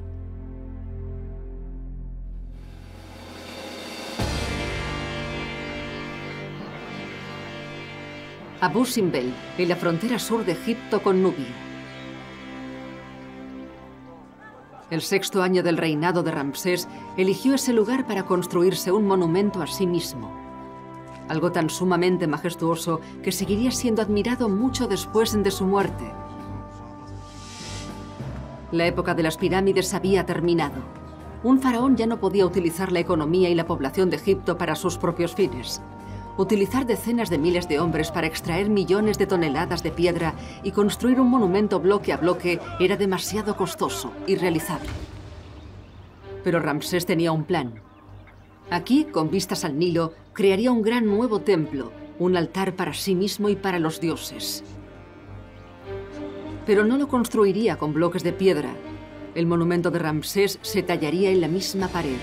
Abu Simbel, en la frontera sur de Egipto con Nubia. El 6º año del reinado de Ramsés eligió ese lugar para construirse un monumento a sí mismo. Algo tan sumamente majestuoso que seguiría siendo admirado mucho después de su muerte. La época de las pirámides había terminado. Un faraón ya no podía utilizar la economía y la población de Egipto para sus propios fines. Utilizar decenas de miles de hombres para extraer millones de toneladas de piedra y construir un monumento bloque a bloque era demasiado costoso, irrealizable. Pero Ramsés tenía un plan. Aquí, con vistas al Nilo, crearía un gran nuevo templo, un altar para sí mismo y para los dioses. Pero no lo construiría con bloques de piedra. El monumento de Ramsés se tallaría en la misma pared.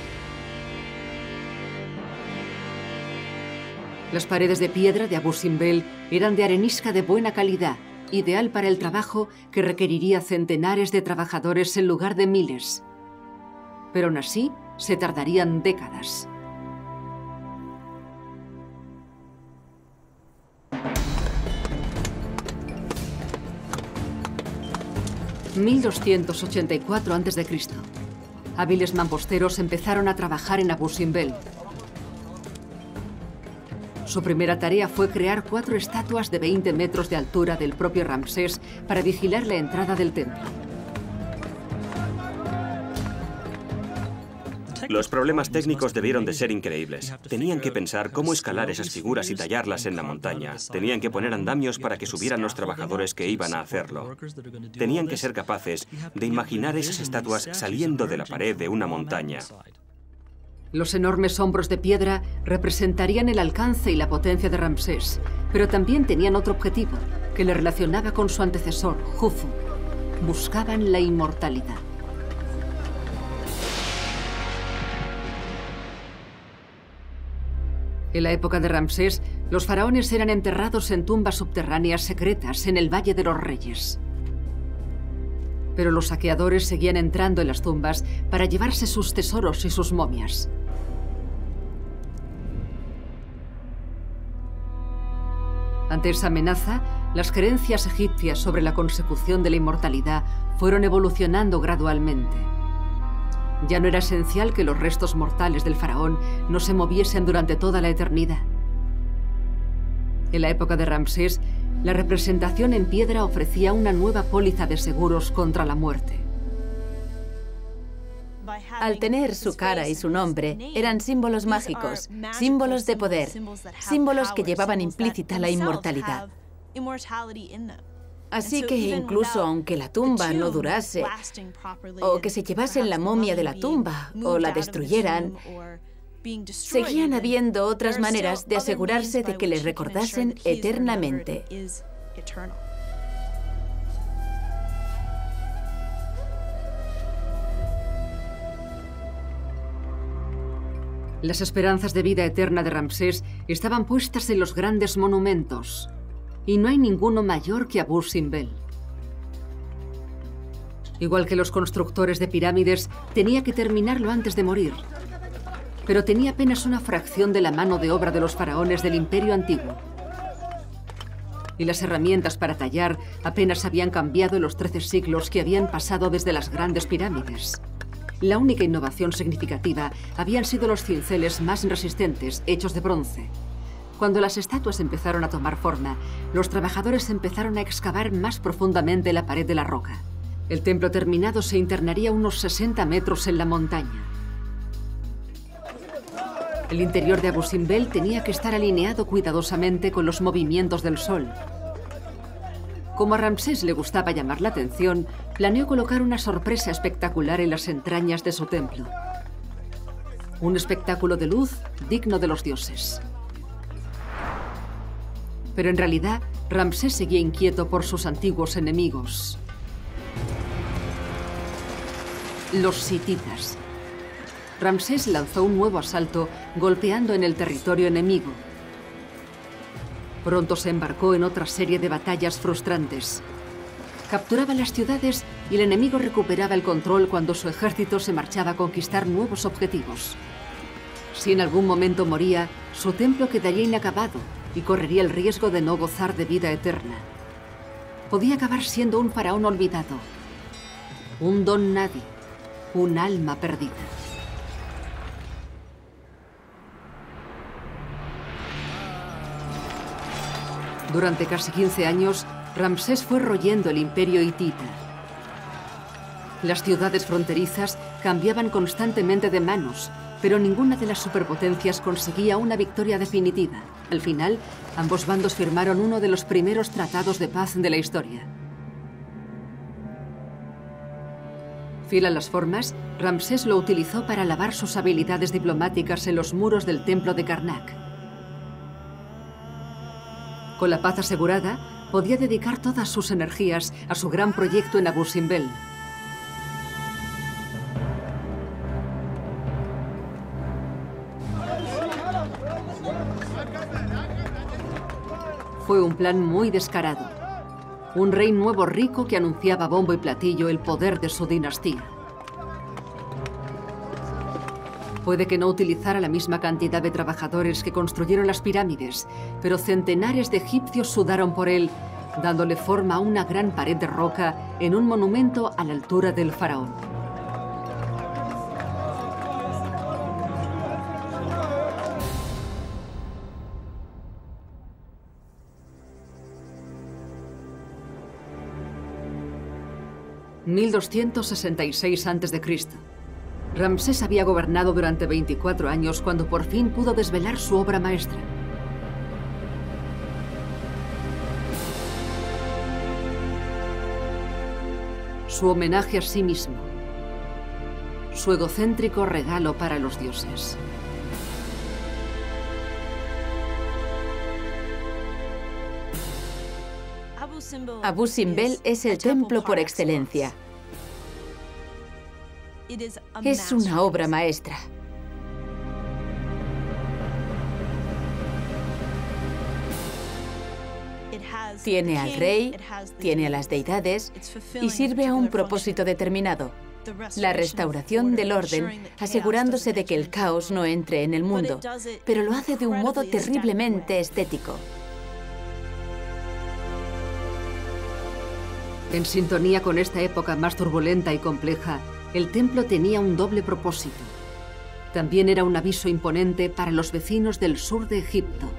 Las paredes de piedra de Abu Simbel eran de arenisca de buena calidad, ideal para el trabajo que requeriría centenares de trabajadores en lugar de miles. Pero aún así, se tardarían décadas. ...1284 a.C. Hábiles mamposteros empezaron a trabajar en Abu Simbel. Su primera tarea fue crear 4 estatuas de 20 metros de altura del propio Ramsés para vigilar la entrada del templo. Los problemas técnicos debieron de ser increíbles. Tenían que pensar cómo escalar esas figuras y tallarlas en la montaña. Tenían que poner andamios para que subieran los trabajadores que iban a hacerlo. Tenían que ser capaces de imaginar esas estatuas saliendo de la pared de una montaña. Los enormes hombros de piedra representarían el alcance y la potencia de Ramsés, pero también tenían otro objetivo, que le relacionaba con su antecesor, Jufu. Buscaban la inmortalidad. En la época de Ramsés, los faraones eran enterrados en tumbas subterráneas secretas en el Valle de los Reyes. Pero los saqueadores seguían entrando en las tumbas para llevarse sus tesoros y sus momias. Ante esa amenaza, las creencias egipcias sobre la consecución de la inmortalidad fueron evolucionando gradualmente. Ya no era esencial que los restos mortales del faraón no se moviesen durante toda la eternidad. En la época de Ramsés, la representación en piedra ofrecía una nueva póliza de seguros contra la muerte. Al tener su cara y su nombre, eran símbolos mágicos, símbolos de poder, símbolos que llevaban implícita la inmortalidad. Así que incluso aunque la tumba no durase, o que se llevasen la momia de la tumba, o la destruyeran, seguían habiendo otras maneras de asegurarse de que les recordasen eternamente. Las esperanzas de vida eterna de Ramsés estaban puestas en los grandes monumentos. Y no hay ninguno mayor que Abu Simbel. Igual que los constructores de pirámides, tenía que terminarlo antes de morir. Pero tenía apenas una fracción de la mano de obra de los faraones del Imperio Antiguo. Y las herramientas para tallar apenas habían cambiado en los 13 siglos que habían pasado desde las grandes pirámides. La única innovación significativa habían sido los cinceles más resistentes, hechos de bronce. Cuando las estatuas empezaron a tomar forma, los trabajadores empezaron a excavar más profundamente la pared de la roca. El templo terminado se internaría unos 60 metros en la montaña. El interior de Abu Simbel tenía que estar alineado cuidadosamente con los movimientos del sol. Como a Ramsés le gustaba llamar la atención, planeó colocar una sorpresa espectacular en las entrañas de su templo. Un espectáculo de luz digno de los dioses. Pero en realidad, Ramsés seguía inquieto por sus antiguos enemigos. Los hititas. Ramsés lanzó un nuevo asalto, golpeando en el territorio enemigo. Pronto se embarcó en otra serie de batallas frustrantes. Capturaba las ciudades y el enemigo recuperaba el control cuando su ejército se marchaba a conquistar nuevos objetivos. Si en algún momento moría, su templo quedaría inacabado y correría el riesgo de no gozar de vida eterna. Podía acabar siendo un faraón olvidado, un don nadie, un alma perdida. Durante casi 15 años, Ramsés fue royendo el imperio hitita. Las ciudades fronterizas cambiaban constantemente de manos, pero ninguna de las superpotencias conseguía una victoria definitiva. Al final, ambos bandos firmaron uno de los primeros tratados de paz de la historia. Fiel a las formas, Ramsés lo utilizó para alabar sus habilidades diplomáticas en los muros del templo de Karnak. Con la paz asegurada, podía dedicar todas sus energías a su gran proyecto en Abu Simbel. Fue un plan muy descarado. Un rey nuevo rico que anunciaba a bombo y platillo el poder de su dinastía. Puede que no utilizara la misma cantidad de trabajadores que construyeron las pirámides, pero centenares de egipcios sudaron por él, dándole forma a una gran pared de roca en un monumento a la altura del faraón. (1266 a.C.) Ramsés había gobernado durante 24 años cuando por fin pudo desvelar su obra maestra. Su homenaje a sí mismo. Su egocéntrico regalo para los dioses. Abu Simbel es el templo por excelencia. Es una obra maestra. Tiene al rey, tiene a las deidades y sirve a un propósito determinado: la restauración del orden, asegurándose de que el caos no entre en el mundo, pero lo hace de un modo terriblemente estético. En sintonía con esta época más turbulenta y compleja, el templo tenía un doble propósito. También era un aviso imponente para los vecinos del sur de Egipto.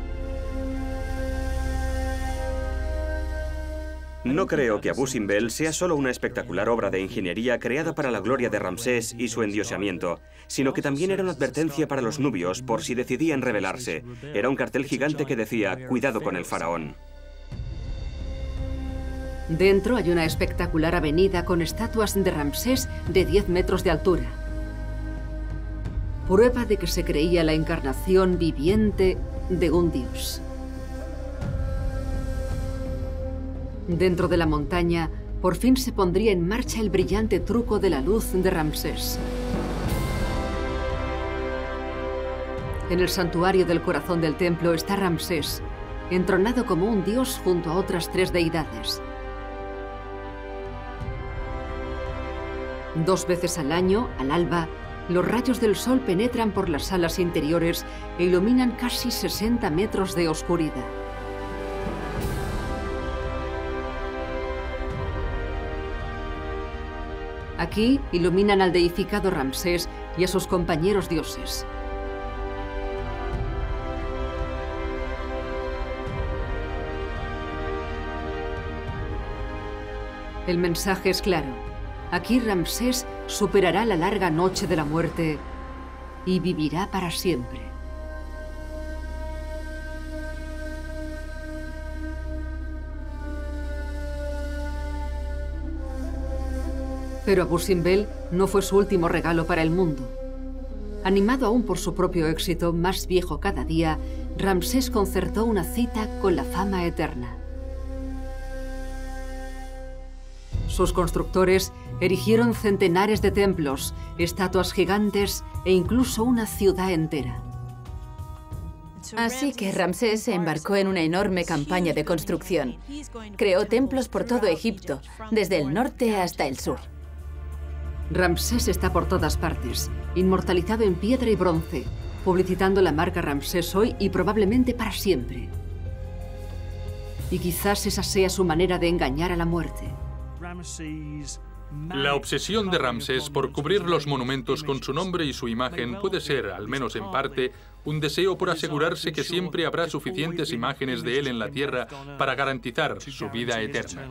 No creo que Abu Simbel sea solo una espectacular obra de ingeniería creada para la gloria de Ramsés y su endiosamiento, sino que también era una advertencia para los nubios por si decidían rebelarse. Era un cartel gigante que decía: cuidado con el faraón. Dentro hay una espectacular avenida con estatuas de Ramsés de 10 metros de altura. Prueba de que se creía la encarnación viviente de un dios. Dentro de la montaña, por fin se pondría en marcha el brillante truco de la luz de Ramsés. En el santuario del corazón del templo está Ramsés, entronado como un dios junto a otras 3 deidades. 2 veces al año, al alba, los rayos del sol penetran por las salas interiores e iluminan casi 60 metros de oscuridad. Aquí iluminan al deificado Ramsés y a sus compañeros dioses. El mensaje es claro. Aquí Ramsés superará la larga noche de la muerte y vivirá para siempre. Pero Abu Simbel no fue su último regalo para el mundo. Animado aún por su propio éxito, más viejo cada día, Ramsés concertó una cita con la fama eterna. Sus constructores erigieron centenares de templos, estatuas gigantes e incluso una ciudad entera. Así que Ramsés se embarcó en una enorme campaña de construcción. Creó templos por todo Egipto, desde el norte hasta el sur. Ramsés está por todas partes, inmortalizado en piedra y bronce, publicitando la marca Ramsés hoy y probablemente para siempre. Y quizás esa sea su manera de engañar a la muerte. La obsesión de Ramsés por cubrir los monumentos con su nombre y su imagen puede ser, al menos en parte, un deseo por asegurarse que siempre habrá suficientes imágenes de él en la tierra para garantizar su vida eterna.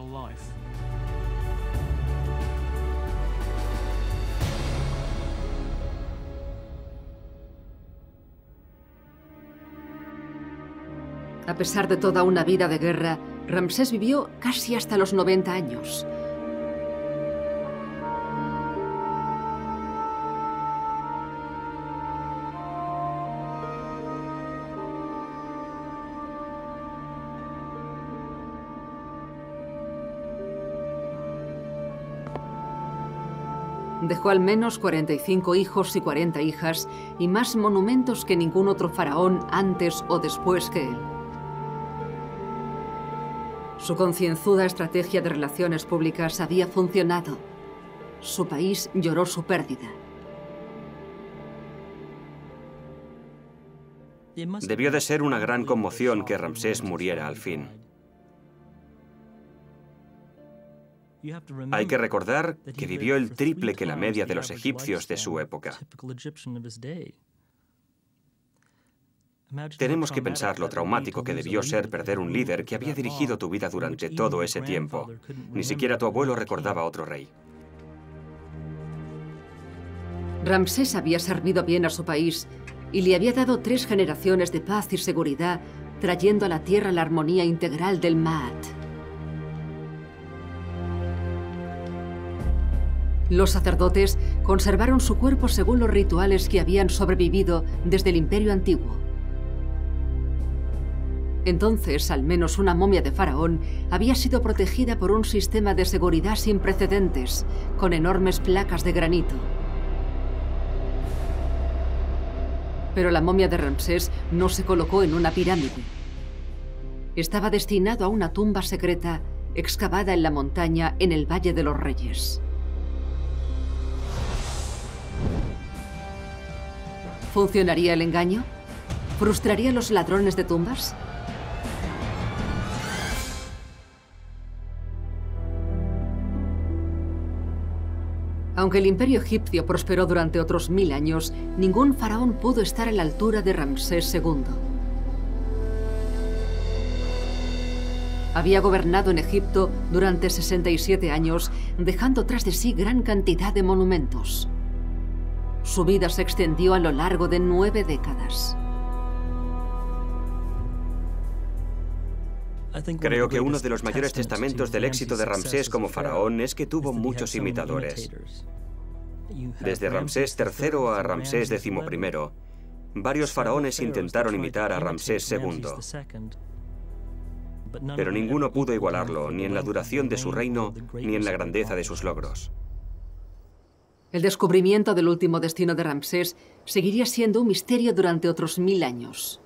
A pesar de toda una vida de guerra, Ramsés vivió casi hasta los 90 años. Dejó al menos 45 hijos y 40 hijas y más monumentos que ningún otro faraón antes o después que él. Su concienzuda estrategia de relaciones públicas había funcionado. Su país lloró su pérdida. Debió de ser una gran conmoción que Ramsés muriera al fin. Hay que recordar que vivió el triple que la media de los egipcios de su época. Tenemos que pensar lo traumático que debió ser perder un líder que había dirigido tu vida durante todo ese tiempo. Ni siquiera tu abuelo recordaba a otro rey. Ramsés había servido bien a su país y le había dado 3 generaciones de paz y seguridad, trayendo a la tierra la armonía integral del Maat. Los sacerdotes conservaron su cuerpo según los rituales que habían sobrevivido desde el Imperio Antiguo. Entonces, al menos una momia de faraón había sido protegida por un sistema de seguridad sin precedentes, con enormes placas de granito. Pero la momia de Ramsés no se colocó en una pirámide. Estaba destinado a una tumba secreta excavada en la montaña en el Valle de los Reyes. ¿Funcionaría el engaño? ¿Frustraría a los ladrones de tumbas? Aunque el imperio egipcio prosperó durante otros 1000 años, ningún faraón pudo estar a la altura de Ramsés II. Había gobernado en Egipto durante 67 años, dejando tras de sí gran cantidad de monumentos. Su vida se extendió a lo largo de 9 décadas. Creo que uno de los mayores testamentos del éxito de Ramsés como faraón es que tuvo muchos imitadores. Desde Ramsés III a Ramsés XI, varios faraones intentaron imitar a Ramsés II, pero ninguno pudo igualarlo, ni en la duración de su reino, ni en la grandeza de sus logros. El descubrimiento del último destino de Ramsés seguiría siendo un misterio durante otros 1000 años.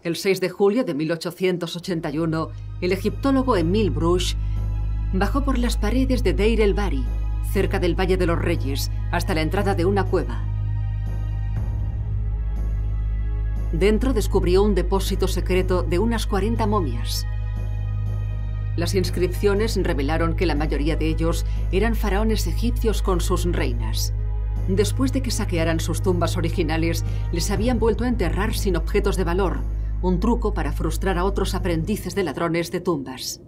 El 6 de julio de 1881, el egiptólogo Emil Brugsch bajó por las paredes de Deir el-Bahri, cerca del Valle de los Reyes, hasta la entrada de una cueva. Dentro descubrió un depósito secreto de unas 40 momias. Las inscripciones revelaron que la mayoría de ellos eran faraones egipcios con sus reinas. Después de que saquearan sus tumbas originales, les habían vuelto a enterrar sin objetos de valor, un truco para frustrar a otros aprendices de ladrones de tumbas.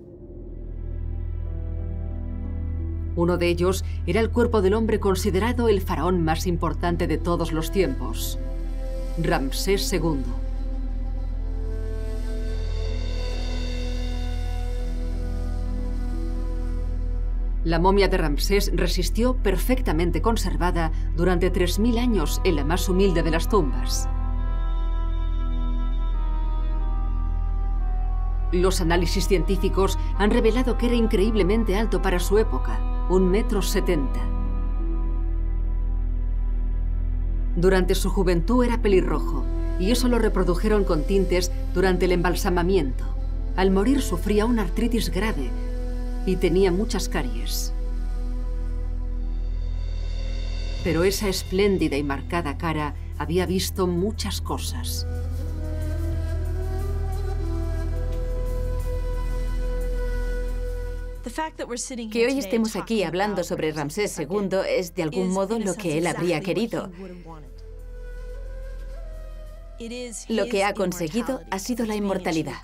Uno de ellos era el cuerpo del hombre considerado el faraón más importante de todos los tiempos, Ramsés II. La momia de Ramsés resistió perfectamente conservada durante 3000 años en la más humilde de las tumbas. Los análisis científicos han revelado que era increíblemente alto para su época, 1,70 m. Durante su juventud era pelirrojo, y eso lo reprodujeron con tintes durante el embalsamamiento. Al morir sufría una artritis grave y tenía muchas caries. Pero esa espléndida y marcada cara había visto muchas cosas. Que hoy estemos aquí hablando sobre Ramsés II es de algún modo lo que él habría querido. Lo que ha conseguido ha sido la inmortalidad.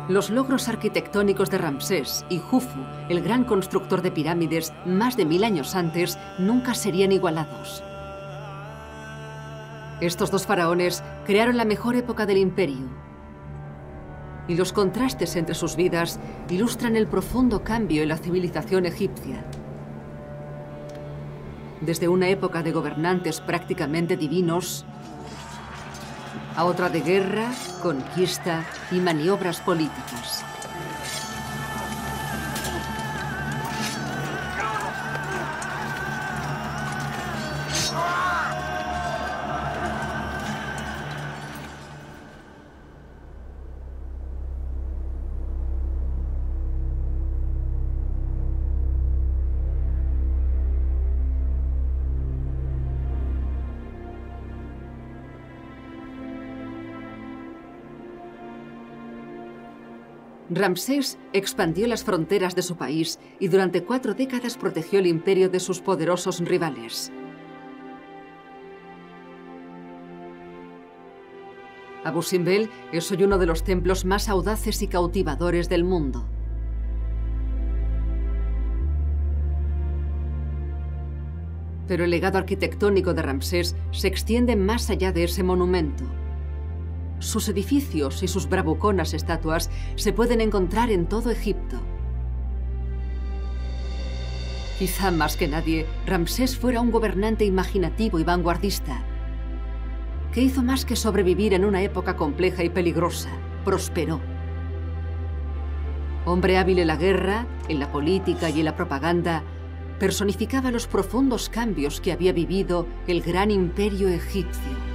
Los logros arquitectónicos de Ramsés y Jufu, el gran constructor de pirámides más de 1000 años antes, nunca serían igualados. Estos dos faraones crearon la mejor época del imperio. Y los contrastes entre sus vidas ilustran el profundo cambio en la civilización egipcia. Desde una época de gobernantes prácticamente divinos a otra de guerra, conquista y maniobras políticas. Ramsés expandió las fronteras de su país y durante 4 décadas protegió el imperio de sus poderosos rivales. Abu Simbel es hoy uno de los templos más audaces y cautivadores del mundo. Pero el legado arquitectónico de Ramsés se extiende más allá de ese monumento. Sus edificios y sus bravuconas estatuas se pueden encontrar en todo Egipto. Quizá más que nadie, Ramsés fuera un gobernante imaginativo y vanguardista, que hizo más que sobrevivir en una época compleja y peligrosa. Prosperó. Hombre hábil en la guerra, en la política y en la propaganda, personificaba los profundos cambios que había vivido el gran imperio egipcio.